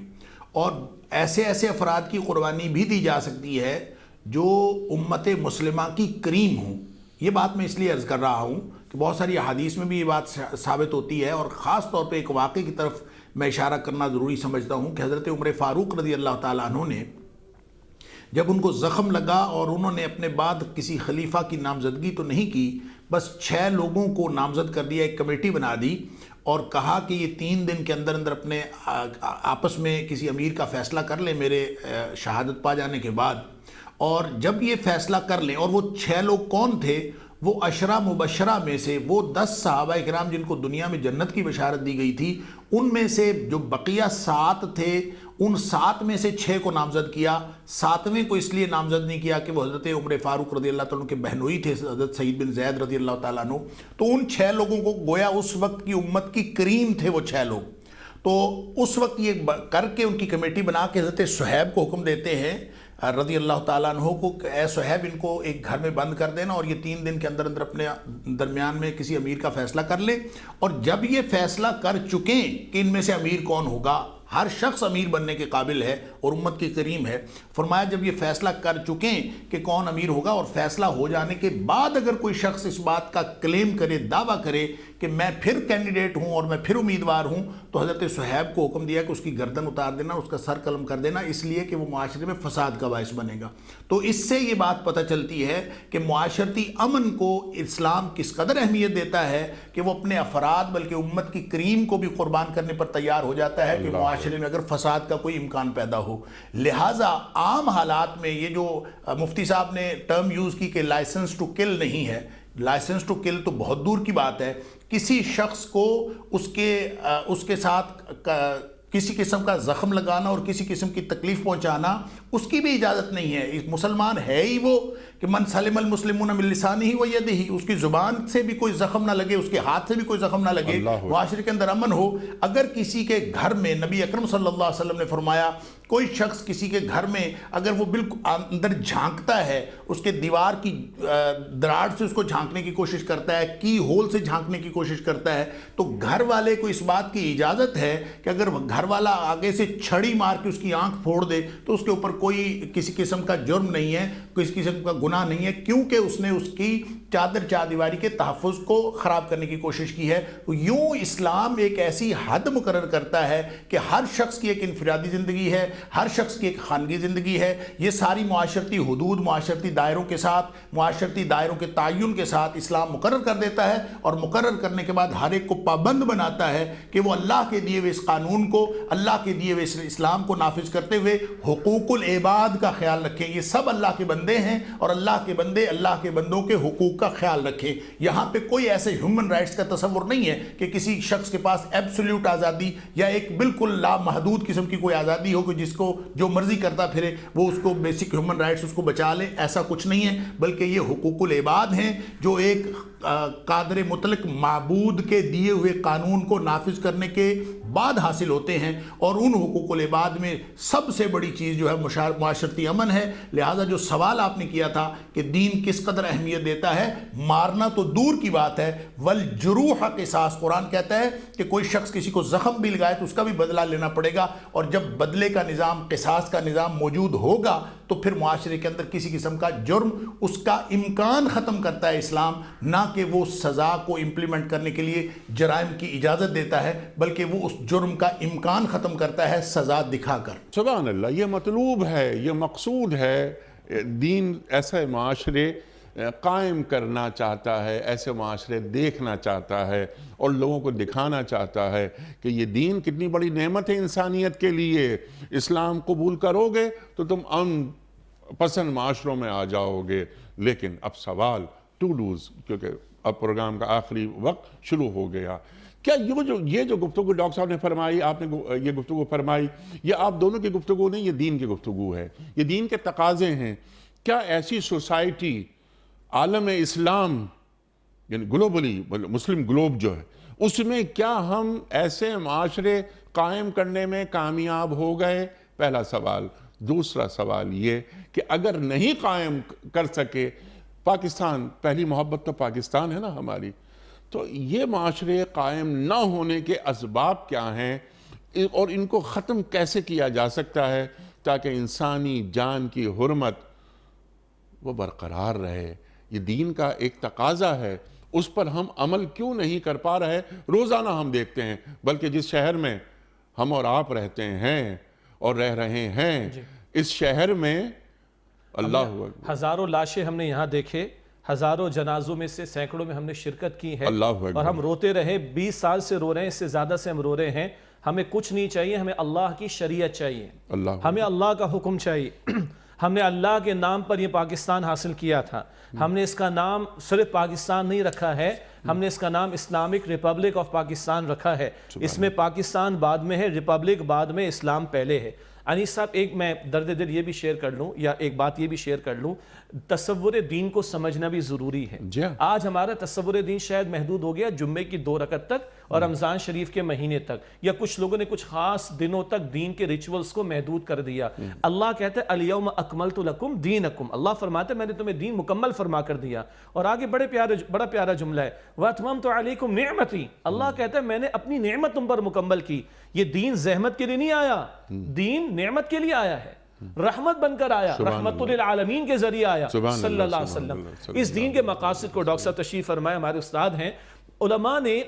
اور ایسے افراد کی قربانی بھی دی جا سکتی ہے جو امت مسلمہ کی کریم ہوں۔ یہ بات میں اس لیے عرض کر رہا ہوں کہ بہت ساری احادیث میں بھی یہ بات ثابت ہوتی ہے، اور خاص طور پہ ایک واقعے کی طرف میں اشارہ کرنا ضروری سمجھتا ہوں کہ حضرت عمر فاروق رضی اللہ تعالیٰ عنہ نے جب ان کو زخم لگا اور انہوں نے اپنے بعد کسی خلیفہ کی نامزدگی تو نہیں کی، بس 6 لوگوں کو نامزد کر دیا، ایک کمیٹی بنا دی، اور کہا کہ یہ 3 دن کے اندر اپنے آپس میں کسی امیر کا فیصلہ کر لیں میرے شہادت پا جانے کے بعد۔ اور جب یہ فیصلہ کر لیں، اور وہ 6 لوگ کون تھے؟ وہ عشرہ مبشرہ میں سے وہ 10 صحابہ کرام جن کو دنیا میں جنت کی بشارت دی گئی تھی، ان میں سے جو بقیہ 7 تھے، ان 7 میں سے 6 کو نامزد کیا۔ 7ویں کو اس لیے نامزد نہیں کیا کہ وہ حضرت عمر فاروق رضی اللہ تعالیٰ عنہ کے بہنوئی تھے، حضرت سعید بن زید رضی اللہ تعالیٰ عنہ۔ تو ان 6 لوگوں کو گویا اس وقت کی امت کی کریم تھے وہ 6 لوگ، تو اس وقت یہ کر کے ان کی کمیٹی بنا کے حضرت صہیب کو حکم دیتے ہیں رضی اللہ تعالیٰ عنہ کو کہ اے صہیب، ان کو ایک گھر میں بند کر دینا، اور یہ 3 دن کے اندر اپنے درمیان میں کسی امیر کا فیصلہ کر لیں، اور جب یہ فیصلہ کر چکیں کہ ان میں سے امیر کون ہوگا، ہر شخص امیر بننے کے قابل ہے اور امت کی کریم ہے، فرمایا جب یہ فیصلہ کر چکیں کہ کون امیر ہوگا، اور فیصلہ ہو جانے کے بعد اگر کوئی شخص اس بات کا کلیم کرے، دعویٰ کرے کہ میں پھر کینڈیڈیٹ ہوں اور میں پھر امیدوار ہوں، تو حضرت صہیب کو حکم دیا کہ اس کی گردن اتار دینا، اس کا سر قلم کر دینا، اس لیے کہ وہ معاشرے میں فساد کا باعث بنے گا۔ تو اس سے یہ بات پتہ چلتی ہے کہ معاشرتی امن کو اسلام کس قدر اہمیت دیتا ہے کہ وہ اپنے افراد بلکہ امت کی کریم کو بھی قربان کرنے پر تیار ہو جاتا ہے کہ معاشرے میں اگر فساد کا کوئی امکان پیدا ہو۔ لہٰذا عام حالات میں یہ جو مفتی صاحب نے ٹرم یوز کی کہ لائسنس ٹو کل نہیں ہے، لائسنس ٹو کل تو بہت دور کی بات ہے۔ کسی شخص کو اس کے ساتھ کسی قسم کا زخم لگانا اور کسی قسم کی تکلیف پہنچانا اس کی بھی اجازت نہیں ہے۔ مسلمان ہے ہی وہ کہ من سلم المسلمون من لسانہ و یدہ، اس کی زبان سے بھی کوئی زخم نہ لگے، اس کے ہاتھ سے بھی کوئی زخم نہ لگے، معاشرے کے اندر امن ہو۔ اگر کسی کے گھر میں، نبی اکرم صلی اللہ علیہ وسلم نے فرمایا کوئی شخص کسی کے گھر میں اگر وہ بالکل اندر جھانکتا ہے، اس کے دیوار کی دراڑ سے اس کو جھانکنے کی کوشش کرتا ہے، کی ہول سے جھانکنے کی کوشش کرتا ہے، تو گھر والے کو اس بات کی اجازت ہے کہ اگر گھر والا آگے سے چھڑی مار کے اس کی آنکھ پھوڑ دے تو اس کے اوپر کوئی کسی قسم کا جرم نہیں ہے، کسی قسم کا گناہ نہیں ہے، کیونکہ اس نے اس کی چادر چاردیواری کے تحفظ کو خراب کرنے کی کوشش کی ہے۔ یوں اسلام ایک ایسی حد مقرر کرتا ہے کہ ہر شخص کی ایک انفرادی زندگی ہے، ہر شخص کی ایک خانگی زندگی ہے۔ یہ ساری معاشرتی حدود، معاشرتی دائروں کے ساتھ، معاشرتی دائروں کے تعین کے ساتھ اسلام مقرر کر دیتا ہے، اور مقرر کرنے کے بعد ہر ایک کو پابند بناتا ہے کہ وہ اللہ کے دیے ہوئے اس قانون کو، اللہ کے دیے ہوئے اسلام کو نافذ کرتے ہوئے حقوق العباد کا خیال رکھیں۔ یہ سب اللہ کے بندے ہیں، اور اللہ کے بندے اللہ کے بندوں کے حقوق کا خیال رکھیں۔ یہاں پہ کوئی ایسے ہیومن رائٹس کا تصور نہیں ہے کہ کسی شخص کے پاس ایبسولوٹ آزادی یا ایک بالکل لامحدود قسم کی کوئی آزادی ہو کہ جس کو جو مرضی کرتا پھرے وہ اس کو بیسک ہیومن رائٹس اس کو بچا لے۔ ایسا کچھ نہیں ہے، بلکہ یہ حقوق العباد ہیں جو ایک قادر مطلق معبود کے دیے ہوئے قانون کو نافذ کرنے کے بعد حاصل ہوتے ہیں، اور ان حقوق العباد میں سب سے بڑی چیز جو ہے معاشرتی امن ہے۔ لہٰذا جو سوال آپ نے کیا تھا کہ دین کس قدر اہمیت دیتا ہے، مارنا تو دور کی بات ہے، والجروح قصاص، قرآن کہتا ہے کہ کوئی شخص کسی کو زخم بھی لگائے تو اس کا بھی بدلہ لینا پڑے گا، اور جب بدلے کا نظام، قصاص کا نظام موجود ہوگا تو پھر معاشرے کے اندر کسی قسم کا جرم، اس کا امکان ختم کرتا ہے اسلام، نہ کہ وہ سزا کو امپلیمنٹ کرنے کے لیے جرائم کی اجازت دیتا ہے، بلکہ وہ اس جرم کا امکان ختم کرتا ہے سزا دکھا کر۔ سبحان اللہ، یہ مطلوب ہے، یہ مقصود ہے۔ دین ایسے معاشرے قائم کرنا چاہتا ہے، ایسے معاشرے دیکھنا چاہتا ہے، اور لوگوں کو دکھانا چاہتا ہے کہ یہ دین کتنی بڑی نعمت ہے انسانیت کے لیے۔ اسلام قبول کرو گے تو تم امن پسند معاشروں میں آ جاؤ گے۔ لیکن اب سوال ٹو ڈوز، کیونکہ اب پروگرام کا آخری وقت شروع ہو گیا، کیا یہ جو گفتگو ڈاکٹر صاحب نے فرمائی، آپ نے یہ گفتگو فرمائی، یہ آپ دونوں کی گفتگو نہیں، یہ دین کی گفتگو ہے، یہ دین کے تقاضے ہیں۔ کیا ایسی سوسائٹی عالم اسلام، یعنی گلوبلی، مسلم گلوب جو ہے، اس میں کیا ہم ایسے معاشرے قائم کرنے میں کامیاب ہو گئے؟ پہلا سوال۔ دوسرا سوال یہ کہ اگر نہیں قائم کر سکے، پاکستان، پہلی محبت تو پاکستان ہے نا ہماری، تو یہ معاشرے قائم نہ ہونے کے اسباب کیا ہیں، اور ان کو ختم کیسے کیا جا سکتا ہے تاکہ انسانی جان کی حرمت وہ برقرار رہے؟ یہ دین کا ایک تقاضا ہے، اس پر ہم عمل کیوں نہیں کر پا رہے؟ روزانہ ہم دیکھتے ہیں، بلکہ جس شہر میں ہم اور آپ رہتے ہیں اور رہ رہے ہیں، اس شہر میں اللہ ہزاروں لاشیں ہم نے یہاں دیکھے، ہزاروں جنازوں میں سے سینکڑوں میں ہم نے شرکت کی ہے، اور ہم روتے رہے، 20 سال سے رو رہے ہیں، اس سے زیادہ سے ہم رو رہے ہیں۔ ہمیں کچھ نہیں چاہیے، ہمیں اللہ کی شریعت چاہیے، ہمیں اللہ کا حکم چاہیے۔ ہم نے اللہ کے نام پر یہ پاکستان حاصل کیا تھا، ہم نے اس کا نام صرف پاکستان نہیں رکھا ہے، ہم نے اس کا نام اسلامک ریپبلک آف پاکستان رکھا ہے۔ اس میں پاکستان بعد میں ہے، ریپبلک بعد میں، اسلام پہلے ہے۔ انیس صاحب، ایک میں درد دل یہ بھی شیئر کر لوں، یا ایک بات یہ بھی شیئر کر لوں، تصور دین کو سمجھنا بھی ضروری ہے۔ آج ہمارا تصور دین شاید محدود ہو گیا جمعے کی 2 رکعت تک اور رمضان شریف کے مہینے تک، یا کچھ لوگوں نے کچھ خاص دنوں تک دین کے ریچولز کو محدود کر دیا۔ اللہ کہتا ہے الیوم اکملت لکم دینکم، اللہ فرماتا ہے میں نے تمہیں دین مکمل فرما کر دیا، اور آگے بڑا پیارا جملہ ہے وَأَتْمَمْتُ عَلَيْكُمْ نِعْمَتِي، اللہ کہتا ہے میں نے اپنی نعمت تم پر مکمل کی۔ یہ دین زحمت کے لیے نہیں آیا، دین نعمت کے لیے آیا ہے، رحمت بن کر آیا، رحمت للعالمین کے ذریعے آیا صلی اللہ علیہ وسلم۔ اس دین کے مقاصد کو ڈاکٹر صاحب تشریف فرمائے، ہمارے استاد ہیں، علماء نے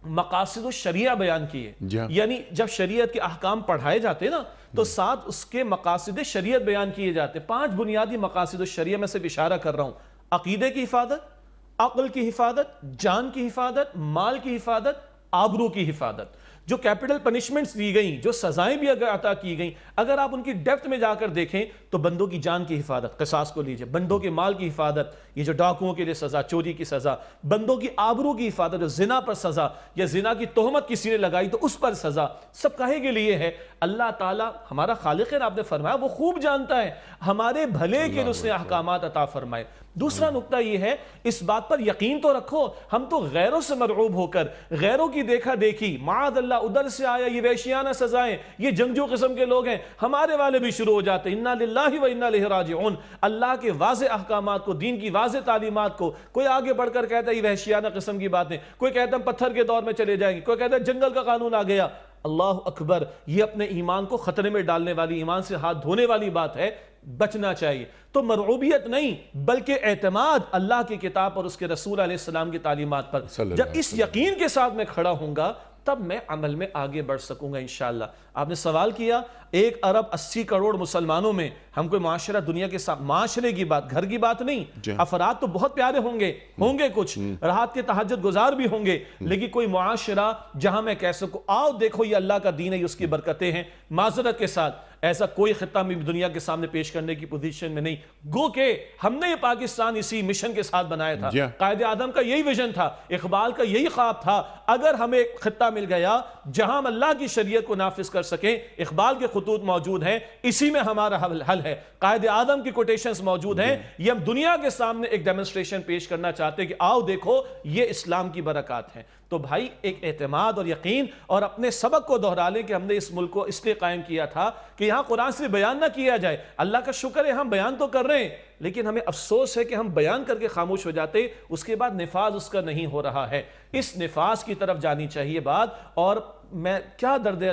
مقاصد الشریعہ بیان کیے، یعنی جب شریعت کے احکام پڑھائے جاتے نا تو ساتھ اس کے مقاصد شریعت بیان کیے جاتے۔ 5 بنیادی مقاصد الشریعہ میں سے اشارہ کر رہا ہوں: عقیدے کی حفاظت، عقل کی حفاظت، جان کی حفاظت، مال کی حفاظت، آبرو کی حفاظت۔ جو کیپٹل پنشمنٹس دی گئیں، جو سزائیں بھی اگر عطا کی گئیں، اگر آپ ان کی ڈیپتھ میں جا کر دیکھیں تو بندوں کی جان کی حفاظت، قصاص کو لیجئے، بندوں کے مال کی حفاظت، یہ جو ڈاکوؤں کے لیے سزا، چوری کی سزا، بندوں کی آبرو کی حفاظت، جو زنا پر سزا، یا زنا کی تہمت کسی نے لگائی تو اس پر سزا، سب کہے کے لیے ہے۔ اللہ تعالیٰ ہمارا خالق ہے، آپ نے فرمایا وہ خوب جانتا ہے ہمارے بھلے کے لیے اس نے احکامات عطا فرمائے۔ دوسرا نقطہ یہ ہے، اس بات پر یقین تو رکھو، ہم تو غیروں سے مرعوب ہو کر، غیروں کی دیکھا دیکھی، معاذ اللہ ادھر سے آیا یہ وحشیانہ سزائیں، یہ جنگجو قسم کے لوگ ہیں، ہمارے والے بھی شروع ہو جاتے ہیں، انا للہ و انا الیہ راجعون۔ اللہ کے واضح احکامات کو، دین کی واضح تعلیمات کو کوئی آگے بڑھ کر کہتا ہے یہ وحشیانہ قسم کی باتیں، کوئی کہتا ہے پتھر کے دور میں چلے جائیں گے، کوئی کہتا ہے جنگل کا قانون آ گیا۔ اللہ اکبر، یہ اپنے ایمان کو خطرے میں ڈالنے والی، ایمان سے ہاتھ دھونے والی بات ہے، بچنا چاہیے۔ تو مرعوبیت نہیں بلکہ اعتماد اللہ کی کتاب اور اس کے رسول علیہ السلام کی تعلیمات پر، جب اس یقین کے ساتھ میں کھڑا ہوں گا تب میں عمل میں آگے بڑھ سکوں گا انشاءاللہ۔ آپ نے سوال کیا 1 ارب 80 کروڑ مسلمانوں میں ہم کوئی معاشرہ دنیا کے ساتھ، معاشرے کی بات، گھر کی بات نہیں، افراد تو بہت پیارے ہوں گے کچھ، رات کے تہجد گزار بھی ہوں گے، لیکن کوئی معاشرہ جہاں میں کہہ سکوں آؤ دیکھو یہ اللہ کا دین ہے، اس کی برکتیں ہیں، معذرت کے ساتھ ایسا کوئی خطہ میں دنیا کے سامنے پیش کرنے کی پوزیشن میں نہیں، گو کہ ہم نے یہ پاکستان اسی مشن کے ساتھ بنایا تھا، قائد اعظم کا یہی ویژن تھا، اقبال کا یہی خواب تھا، اگر ہمیں ایک خطہ مل گیا جہاں ہم اللہ کی شریعت کو نافذ کر سکیں، اقبال کے خطوط موجود ہیں، اسی میں ہمارا حل ہے، قائد اعظم کی کوٹیشنز موجود ہیں، یہ ہم دنیا کے سامنے ایک ڈیمونسٹریشن پیش کرنا چاہتے ہیں کہ آؤ دیکھو یہ اسلام کی برکات ہیں۔ تو بھائی ایک اعتماد اور یقین، اور اپنے سبق کو دہرا لیں کہ ہم نے اس ملک کو اس لیے قائم کیا تھا کہ یہاں قرآن سے بیان نہ کیا جائے۔ اللہ کا شکر ہے ہم بیان تو کر رہے ہیں، لیکن ہمیں افسوس ہے کہ ہم بیان کر کے خاموش ہو جاتے، اس کے بعد نفاذ اس کا نہیں ہو رہا ہے۔ اس نفاذ کی طرف جانی چاہیے بات۔ اور میں کیا درد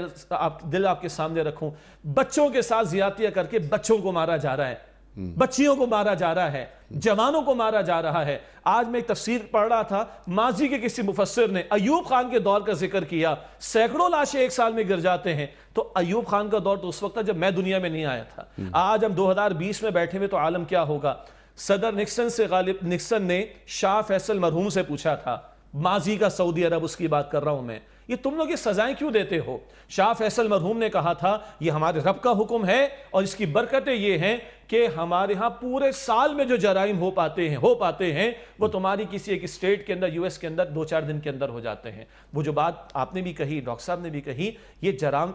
دل آپ کے سامنے رکھوں، بچوں کے ساتھ زیادتیاں کر کے بچوں کو مارا جا رہا ہے، بچیوں کو مارا جا رہا ہے، جوانوں کو مارا جا رہا ہے۔ آج میں ایک تفسیر پڑھ رہا تھا، ماضی کے کسی مفسر نے ایوب خان کے دور کا ذکر کیا، سینکڑوں لاشیں ایک سال میں گر جاتے ہیں۔ تو ایوب خان کا دور تو اس وقت تھا جب میں دنیا میں نہیں آیا تھا، آج ہم 2020 میں بیٹھے ہوئے تو عالم کیا ہوگا۔ صدر نکسن نے شاہ فیصل مرحوم سے پوچھا تھا، ماضی کا سعودی عرب، اس کی بات کر رہا ہوں میں، یہ تم لوگ یہ سزائیں کیوں دیتے ہو؟ شاہ فیصل مرحوم نے کہا تھا یہ ہمارے رب کا حکم ہے، اور اس کی برکتیں یہ ہیں کہ ہمارے ہاں پورے سال میں جو جرائم ہو پاتے ہیں وہ تمہاری کسی ایک اسٹیٹ کے اندر، یو ایس کے اندر 2-4 دن کے اندر ہو جاتے ہیں۔ وہ جو بات آپ نے بھی کہی، ڈاکٹر صاحب نے بھی کہی، یہ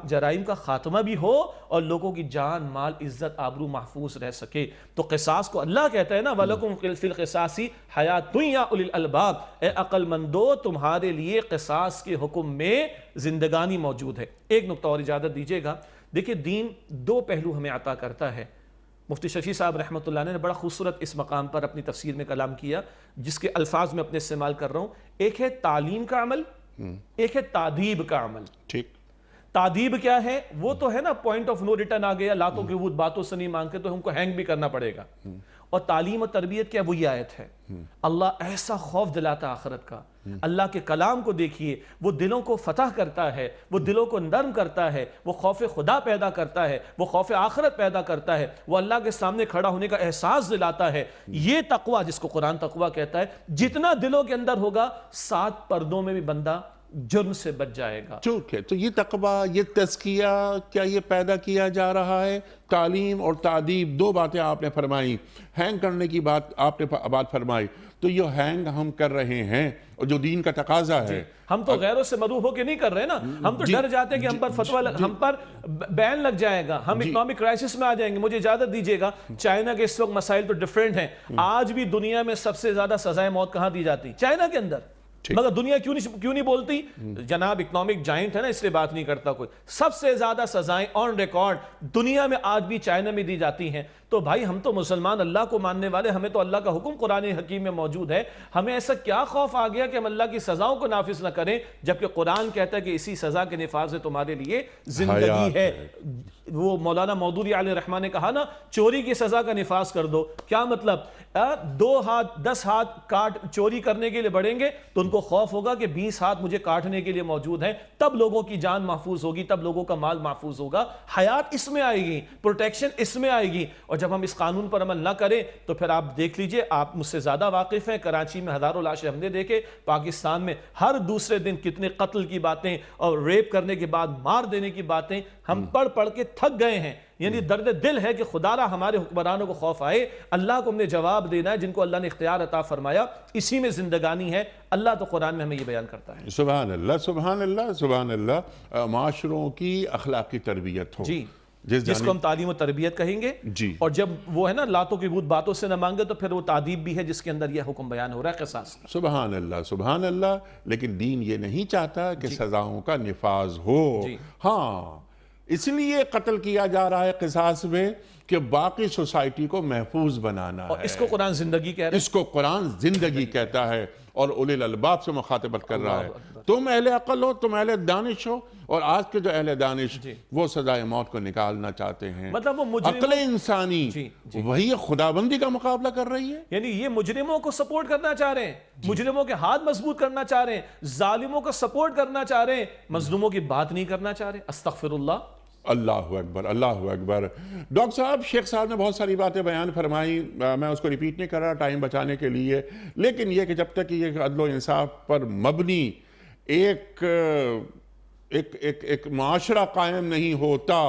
جرائم کا خاتمہ بھی ہو اور لوگوں کی جان، مال، عزت، آبرو محفوظ رہ سکے۔ تو قصاص کو اللہ کہتا ہے نا، وَلَكُمْ فِي الْقِصَاصِ حَيَاتٌ يَا أُولِي الْأَلْبَابِ، اے عقل مندو تمہارے لیے قصاص کے حکم میں زندگانی موجود ہے۔ ایک نقطہ اور اجازت دیجیے گا، دیکھیں دین 2 پہلو ہمیں عطا کرتا ہے۔ مفتی شفیع صاحب رحمۃ اللہ نے بڑا خوبصورت اس مقام پر اپنی تفسیر میں کلام کیا، جس کے الفاظ میں اپنے استعمال کر رہا ہوں۔ ایک ہے تعلیم کا عمل، ایک ہے تعدیب کا عمل۔ ٹھیک، تعدیب کیا ہے؟ وہ تو ہے نا پوائنٹ آف نو ریٹرن آ گیا، لاتوں کے بود باتوں سے نہیں مانگتے تو ہم کو ہینگ بھی کرنا پڑے گا۔ اور تعلیم و تربیت کیا؟ وہی آیت ہے، اللہ ایسا خوف دلاتا آخرت کا۔ اللہ کے کلام کو دیکھیے، وہ دلوں کو فتح کرتا ہے، وہ دلوں کو نرم کرتا ہے، وہ خوف خدا پیدا کرتا ہے، وہ خوف آخرت پیدا کرتا ہے، وہ اللہ کے سامنے کھڑا ہونے کا احساس دلاتا ہے۔ یہ تقوی جس کو قرآن تقوی کہتا ہے، جتنا دلوں کے اندر ہوگا 7 پردوں میں بھی بندہ جرم سے بچ جائے گا۔ ٹھیک ہے، تو یہ تقوی، یہ تزکیہ، کیا یہ پیدا کیا جا رہا ہے؟ تعلیم اور تعدیب 2 باتیں آپ نے فرمائی، ہینگ کرنے کی بات آپ نے بات فرمائی، تو یہ ہینگ ہم کر رہے ہیں اور جو دین کا تقاضا ہے، ہم تو غیروں سے مروح ہو کے نہیں کر رہے نا، ہم تو ڈر جاتے ہیں کہ ہم پر فتویٰ ہم پر بین لگ جائے گا، ہم اکنامک کرائسس میں آ جائیں گے۔ مجھے اجازت دیجیے گا، چائنا کے اس وقت مسائل تو ڈیفرنٹ ہیں، آج بھی دنیا میں سب سے زیادہ سزائے موت کہاں دی جاتی؟ چائنا کے اندر۔ مگر دنیا کیوں نہیں بولتی؟ جناب اکنامک جائنٹ ہے نا، اس لیے بات نہیں کرتا کوئی۔ سب سے زیادہ سزائیں آن ریکارڈ دنیا میں آج بھی چائنا میں دی جاتی ہیں۔ تو بھائی ہم تو مسلمان، اللہ کو ماننے والے، ہمیں تو اللہ کا حکم قرآن حکیم میں موجود ہے، ہمیں ایسا کیا خوف آ گیا کہ ہم اللہ کی سزاؤں کو نافذ نہ کریں، جبکہ قرآن کہتا ہے کہ اسی سزا کے نفاذ سے تمہارے لیے زندگی ہے۔ وہ مولانا مودودی علیہ رحمٰن نے کہا نا، چوری کی سزا کا نفاذ کر دو۔ کیا مطلب؟ 2 ہاتھ 10 ہاتھ کاٹ چوری کرنے کے لیے بڑھیں گے تو ان کو خوف ہوگا کہ 20 ہاتھ مجھے کاٹنے کے لیے موجود ہیں، تب لوگوں کی جان محفوظ ہوگی، تب لوگوں کا مال محفوظ ہوگا، حیات اس میں آئے گی، پروٹیکشن اس میں آئے گی۔ اور جب ہم اس قانون پر عمل نہ کریں تو پھر آپ دیکھ لیجئے، آپ مجھ سے زیادہ واقف ہیں، کراچی میں ہزاروں لاشیں ہم نے دیکھے، پاکستان میں ہر دوسرے دن کتنے قتل کی باتیں اور ریپ کرنے کے بعد مار دینے کی باتیں ہم پڑھ کے تھک گئے ہیں۔ یعنی درد دل ہے کہ خدا را ہمارے حکمرانوں کو خوف آئے، اللہ کو ہم نے جواب دینا ہے، جن کو اللہ نے اختیار عطا فرمایا، اسی میں زندگانی ہے۔ اللہ تو قرآن میں ہمیں یہ بیان کرتا ہے۔ سبحان اللہ، سبحان اللہ، سبحان اللہ۔ معاشروں کی اخلاقی تربیت ہو، جی، جس کو ہم تعلیم و تربیت کہیں گے، جی، اور جب وہ ہے نا لاتوں کی بود باتوں سے نہ مانگے تو پھر وہ تعدیب بھی ہے جس کے اندر یہ حکم بیان ہو رہا ہے، قصاص۔ سبحان اللہ، سبحان اللہ۔ لیکن دین یہ نہیں چاہتا کہ سزاؤں کا نفاذ ہو۔ ہاں، اس لیے قتل کیا جا رہا ہے قصاص میں کہ باقی سوسائٹی کو محفوظ بنانا اور ہے. اس کو قرآن زندگی کہہ رہے اس کو قرآن زندگی کہتا ہے اور اولی الالباب سے مخاطبت کر رہا ہے. تم اہل عقل ہو, تم اہل دانش ہو, اور آج کے جو اہل دانش وہ سزائے موت کو نکالنا چاہتے ہیں. مطلب وہ عقل انسانی وہی خداوندی کا مقابلہ کر رہی ہے. یعنی یہ مجرموں کو سپورٹ کرنا چاہ رہے ہیں, مجرموں کے ہاتھ مضبوط کرنا چاہ رہے ہیں, ظالموں کو سپورٹ کرنا چاہ رہے ہیں, مظلوموں کی بات نہیں کرنا چاہ رہے. استغفر اللہ. اللہ اکبر, اللہ اکبر. ڈاکٹر صاحب, شیخ صاحب نے بہت ساری باتیں بیان فرمائی, میں اس کو ریپیٹ نہیں کر رہا ٹائم بچانے کے لیے, لیکن یہ کہ جب تک یہ عدل و انصاف پر مبنی ایک معاشرہ قائم نہیں ہوتا,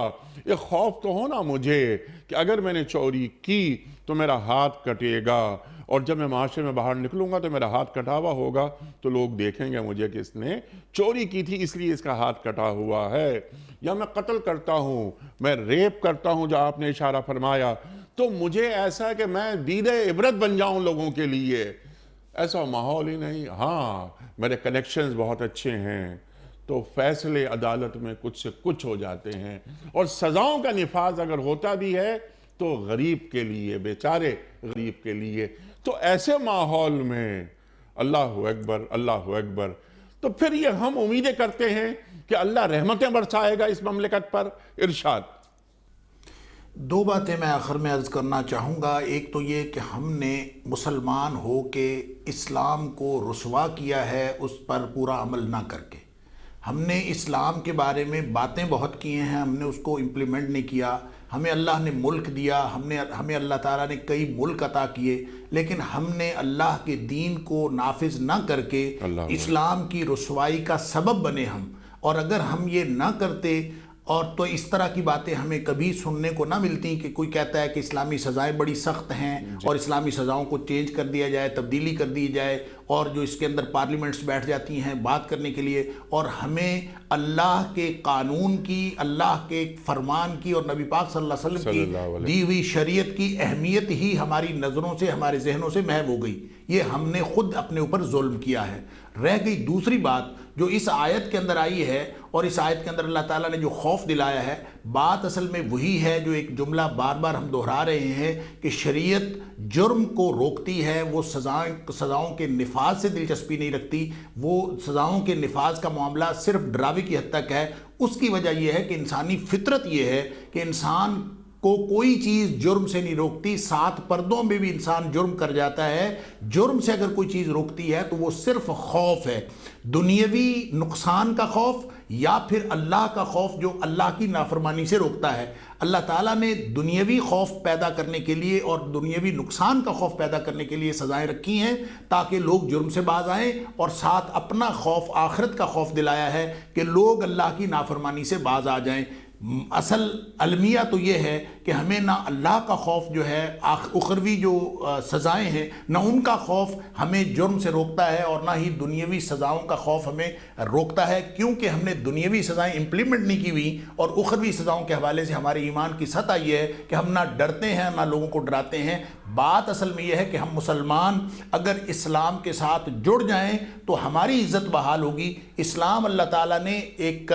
ایک خوف تو ہونا مجھے کہ اگر میں نے چوری کی تو میرا ہاتھ کٹے گا, اور جب میں معاشرے میں باہر نکلوں گا تو میرا ہاتھ کٹا ہوا ہوگا, تو لوگ دیکھیں گے مجھے کہ اس نے چوری کی تھی اس لیے اس کا ہاتھ کٹا ہوا ہے. یا میں قتل کرتا ہوں, میں ریپ کرتا ہوں جو آپ نے اشارہ فرمایا, تو مجھے ایسا ہے کہ میں دید عبرت بن جاؤں لوگوں کے لیے. ایسا ماحول ہی نہیں. ہاں, میرے کنیکشنز بہت اچھے ہیں تو فیصلے عدالت میں کچھ سے کچھ ہو جاتے ہیں, اور سزاؤں کا نفاذ اگر ہوتا بھی ہے تو غریب کے لیے, بیچارے غریب کے لیے. تو ایسے ماحول میں اللہ اکبر, اللہ اکبر, تو پھر یہ ہم امیدیں کرتے ہیں کہ اللہ رحمتیں برسائے گا اس مملکت پر. ارشاد. دو باتیں میں آخر میں عرض کرنا چاہوں گا. ایک تو یہ کہ ہم نے مسلمان ہو کے اسلام کو رسوا کیا ہے اس پر پورا عمل نہ کر کے. ہم نے اسلام کے بارے میں باتیں بہت کی ہیں, ہم نے اس کو امپلیمنٹ نہیں کیا. ہمیں اللہ نے ملک دیا, ہمیں اللہ تعالیٰ نے کئی ملک عطا کیے, لیکن ہم نے اللہ کے دین کو نافذ نہ کر کے اسلام کی رسوائی کا سبب بنے ہم. اور اگر ہم یہ نہ کرتے, اور تو اس طرح کی باتیں ہمیں کبھی سننے کو نہ ملتی کہ کوئی کہتا ہے کہ اسلامی سزائیں بڑی سخت ہیں اور اسلامی سزاؤں کو چینج کر دیا جائے, تبدیلی کر دی جائے, اور جو اس کے اندر پارلیمنٹس بیٹھ جاتی ہیں بات کرنے کے لیے. اور ہمیں اللہ کے قانون کی, اللہ کے فرمان کی اور نبی پاک صلی اللہ علیہ وسلم کی دی ہوئی شریعت کی اہمیت ہی ہماری نظروں سے, ہمارے ذہنوں سے محو ہو گئی. یہ ہم نے خود اپنے اوپر ظلم کیا ہے. رہ گئی دوسری بات جو اس آیت کے اندر آئی ہے, اور اس آیت کے اندر اللہ تعالیٰ نے جو خوف دلایا ہے, بات اصل میں وہی ہے جو ایک جملہ بار بار ہم دہرا رہے ہیں کہ شریعت جرم کو روکتی ہے, وہ سزاؤں کے نفاذ سے دلچسپی نہیں رکھتی. وہ سزاؤں کے نفاذ کا معاملہ صرف ڈراوے کی حد تک ہے. اس کی وجہ یہ ہے کہ انسانی فطرت یہ ہے کہ انسان کو کوئی چیز جرم سے نہیں روکتی. 7 پردوں میں بھی انسان جرم کر جاتا ہے. جرم سے اگر کوئی چیز روکتی ہے تو وہ صرف خوف ہے, دنیاوی نقصان کا خوف یا پھر اللہ کا خوف جو اللہ کی نافرمانی سے روکتا ہے. اللہ تعالیٰ نے دنیاوی خوف پیدا کرنے کے لیے اور دنیاوی نقصان کا خوف پیدا کرنے کے لیے سزائیں رکھی ہیں تاکہ لوگ جرم سے باز آئیں, اور ساتھ اپنا خوف آخرت کا خوف دلایا ہے کہ لوگ اللہ کی نافرمانی سے باز آ جائیں. اصل المیہ تو یہ ہے کہ ہمیں نہ اللہ کا خوف جو ہے, اخروی جو سزائیں ہیں, نہ ان کا خوف ہمیں جرم سے روکتا ہے, اور نہ ہی دنیاوی سزاؤں کا خوف ہمیں روکتا ہے, کیونکہ ہم نے دنیاوی سزائیں امپلیمنٹ نہیں کی ہوئی. اور اخروی سزاؤں کے حوالے سے ہمارے ایمان کی سطح یہ ہے کہ ہم نہ ڈرتے ہیں نہ لوگوں کو ڈراتے ہیں. بات اصل میں یہ ہے کہ ہم مسلمان اگر اسلام کے ساتھ جڑ جائیں تو ہماری عزت بحال ہوگی. اسلام اللہ تعالیٰ نے ایک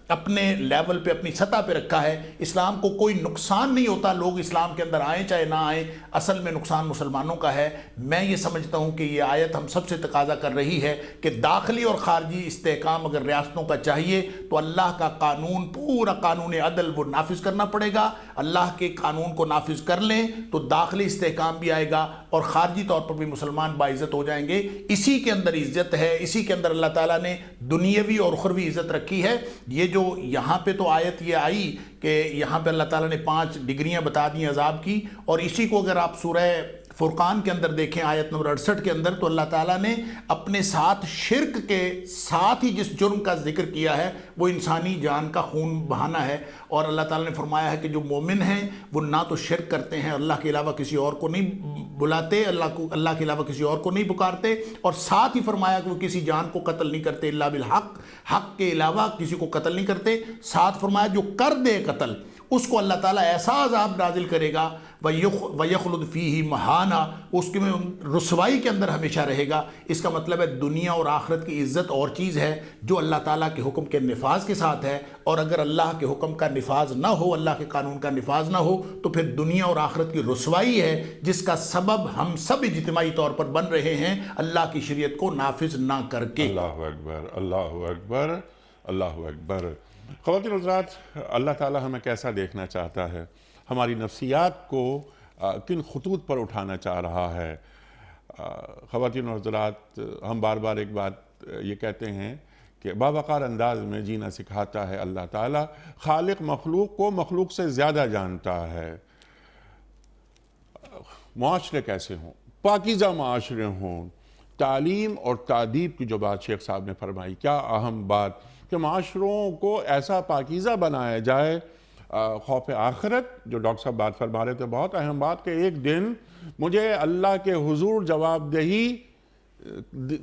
اپنے لیول پہ, اپنی سطح پہ رکھا ہے. اسلام کو کوئی نقصان نہیں ہوتا لوگ اسلام کے اندر آئیں چاہے نہ آئیں, اصل میں نقصان مسلمانوں کا ہے. میں یہ سمجھتا ہوں کہ یہ آیت ہم سب سے تقاضا کر رہی ہے کہ داخلی اور خارجی استحکام اگر ریاستوں کا چاہیے تو اللہ کا قانون, پورا قانون عدل وہ نافذ کرنا پڑے گا. اللہ کے قانون کو نافذ کر لیں تو داخلی استحکام بھی آئے گا اور خارجی طور پر بھی مسلمان باعزت ہو جائیں گے. اسی کے اندر عزت ہے, اسی کے اندر اللہ تعالیٰ نے دنیاوی اور اخروی عزت رکھی ہے. یہ جو یہاں پہ تو آیت یہ آئی کہ یہاں پہ اللہ تعالیٰ نے 5 ڈگریاں بتا دی عذاب کی, اور اسی کو اگر آپ سورہ فرقان کے اندر دیکھیں آیت نمبر 68 کے اندر, تو اللہ تعالیٰ نے اپنے ساتھ شرک کے ساتھ ہی جس جرم کا ذکر کیا ہے وہ انسانی جان کا خون بہانا ہے. اور اللہ تعالیٰ نے فرمایا ہے کہ جو مومن ہیں وہ نہ تو شرک کرتے ہیں, اللہ کے علاوہ کسی اور کو نہیں بلاتے, اللہ کے علاوہ کسی اور کو نہیں پکارتے, اور ساتھ ہی فرمایا کہ وہ کسی جان کو قتل نہیں کرتے الا بالحق, حق کے علاوہ کسی کو قتل نہیں کرتے. ساتھ فرمایا جو کر دے قتل اس کو اللہ تعالیٰ ایسا عذاب نازل کرے گا وَيَخْلُدْ فِيهِ مَحَانَا، اس کے میں رسوائی کے اندر ہمیشہ رہے گا۔ اس کا مطلب ہے دنیا اور آخرت کی عزت اور چیز ہے جو اللہ تعالیٰ کے حکم کے نفاذ کے ساتھ ہے، اور اگر اللہ کے حکم کا نفاذ نہ ہو، اللہ کے قانون کا نفاذ نہ ہو، تو پھر دنیا اور آخرت کی رسوائی ہے جس کا سبب ہم سب اجتماعی طور پر بن رہے ہیں اللہ کی شریعت کو نافذ نہ کر کے۔ اللہ اکبر، اللہ اکبر، اللہ اکبر۔ خواتین حضرات، اللہ تعالیٰ ہمیں کیسا دیکھنا چاہتا ہے، ہماری نفسیات کو کن خطوط پر اٹھانا چاہ رہا ہے۔ خواتین حضرات، ہم بار بار ایک بات یہ کہتے ہیں کہ باوقار انداز میں جینا سکھاتا ہے اللہ تعالیٰ۔ خالق مخلوق کو مخلوق سے زیادہ جانتا ہے۔ معاشرے کیسے ہوں، پاکیزہ معاشرے ہوں۔ تعلیم اور تادیب کی جو بات شیخ صاحب نے فرمائی، کیا اہم بات کہ معاشروں کو ایسا پاکیزہ بنایا جائے۔ خوف آخرت جو ڈاکٹر صاحب بات فرما رہے تھے، بہت اہم بات کہ ایک دن مجھے اللہ کے حضور جواب دہی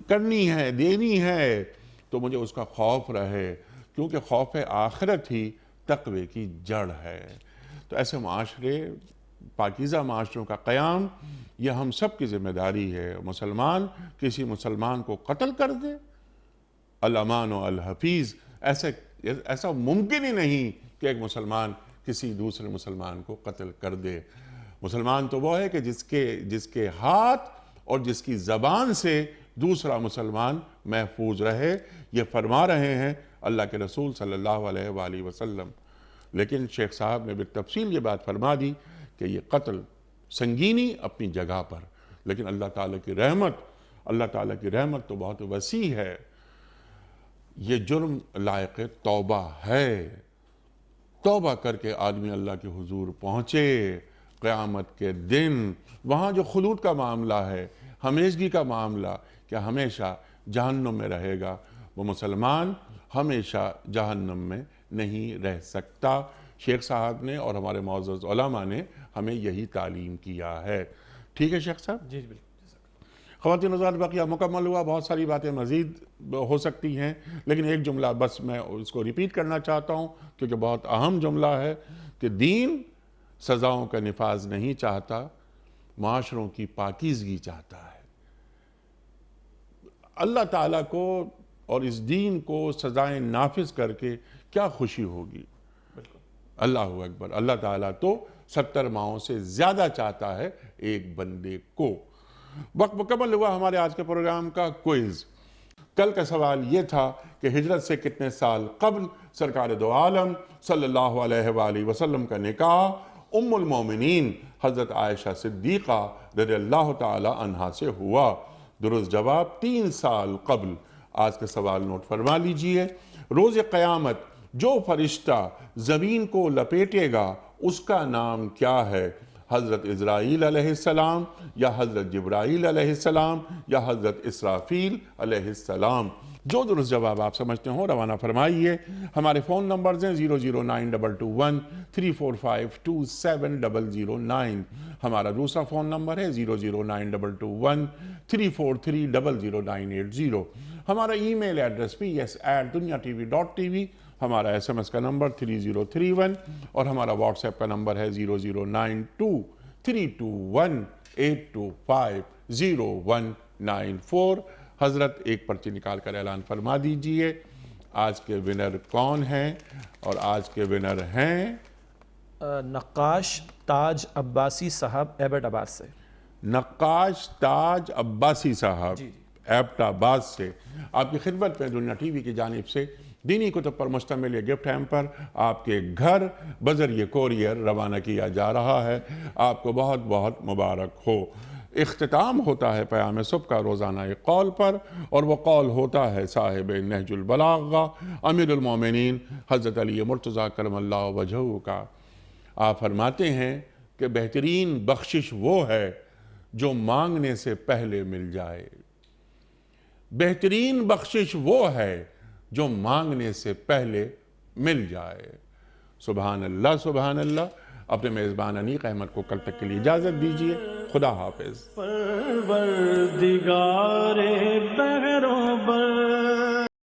کرنی ہے، دینی ہے، تو مجھے اس کا خوف رہے، کیونکہ خوف آخرت ہی تقوی کی جڑ ہے۔ تو ایسے معاشرے، پاکیزہ معاشروں کا قیام، یہ ہم سب کی ذمہ داری ہے۔ مسلمان کسی مسلمان کو قتل کر دے، الامان و الحفیظ، ایسا ممکن ہی نہیں کہ ایک مسلمان کسی دوسرے مسلمان کو قتل کر دے۔ مسلمان تو وہ ہے کہ جس کے ہاتھ اور جس کی زبان سے دوسرا مسلمان محفوظ رہے، یہ فرما رہے ہیں اللہ کے رسول صلی اللہ علیہ وآلہ وسلم۔ لیکن شیخ صاحب نے بالتفصیل یہ بات فرما دی کہ یہ قتل سنگینی اپنی جگہ پر، لیکن اللہ تعالیٰ کی رحمت تو بہت وسیع ہے۔ یہ جرم لائق توبہ ہے۔ توبہ کر کے آدمی اللہ کے حضور پہنچے قیامت کے دن، وہاں جو خلود کا معاملہ ہے، ہمیشگی کا معاملہ، کہ ہمیشہ جہنم میں رہے گا، وہ مسلمان ہمیشہ جہنم میں نہیں رہ سکتا۔ شیخ صاحب نے اور ہمارے معزز علماء نے ہمیں یہی تعلیم کیا ہے۔ ٹھیک ہے شیخ صاحب؟ جی بالکل۔ خواتین حضرات، بقیہ مکمل ہوا، بہت ساری باتیں مزید ہو سکتی ہیں، لیکن ایک جملہ بس میں اس کو ریپیٹ کرنا چاہتا ہوں کیونکہ بہت اہم جملہ ہے کہ دین سزاؤں کا نفاذ نہیں چاہتا، معاشروں کی پاکیزگی چاہتا ہے۔ اللہ تعالیٰ کو اور اس دین کو سزائیں نافذ کر کے کیا خوشی ہوگی؟ اللہ اکبر۔ اللہ تعالیٰ تو 70 ماہوں سے زیادہ چاہتا ہے ایک بندے کو۔ وقت مکمل ہوا ہمارے آج کے پروگرام کا کوئز۔ کل کا سوال یہ تھا کہ ہجرت سے کتنے سال قبل سرکار دو عالم صلی اللہ علیہ وآلہ وسلم کا نکاح ام المومنین حضرت عائشہ صدیقہ رضی اللہ تعالی عنہا سے ہوا؟ درست جواب 3 سال قبل۔ آج کا سوال نوٹ فرما لیجئے۔ روز قیامت جو فرشتہ زمین کو لپیٹے گا اس کا نام کیا ہے؟ حضرت اسرائیل علیہ السلام، یا حضرت جبرائیل علیہ السلام، یا حضرت اسرافیل علیہ السلام؟ جو درست جواب آپ سمجھتے ہوں روانہ فرمائیے۔ ہمارے فون نمبرز ہیں 00922 345 2709۔ ہمارا دوسرا فون نمبر ہے 00922 343 00980۔ ہمارا ای میل ایڈریس ps@dunyatv.tv، ہمارا SMS کا نمبر 3031، اور ہمارا واٹس ایپ کا نمبر ہے 0092 321 825 0194۔ حضرت ایک پرچی نکال کر اعلان فرما دیجئے آج کے ونر کون ہیں، اور آج کے ونر ہیں نقاش تاج عباسی صاحب ایبٹ آباد سے۔ نقاش تاج عباسی صاحب ایبٹ آباد سے۔ آپ کی خدمت میں دنیا ٹی وی کی جانب سے دینی کتب پر مشتمل یہ گفٹ ہیمپر آپ کے گھر بذریعہ کوریئر روانہ کیا جا رہا ہے۔ آپ کو بہت بہت مبارک ہو۔ اختتام ہوتا ہے پیام صبح کا روزانہ ایک قول پر، اور وہ قول ہوتا ہے صاحب نہج البلاغہ امیر المومنین حضرت علی مرتضیٰ کرم اللہ وجہہ کا۔ آپ فرماتے ہیں کہ بہترین بخشش وہ ہے جو مانگنے سے پہلے مل جائے۔ بہترین بخشش وہ ہے جو مانگنے سے پہلے مل جائے۔ سبحان اللہ سبحان اللہ۔ اپنے میزبان انیق احمد کو کل تک کے لیے اجازت دیجیے۔ خدا حافظ۔ پروردگار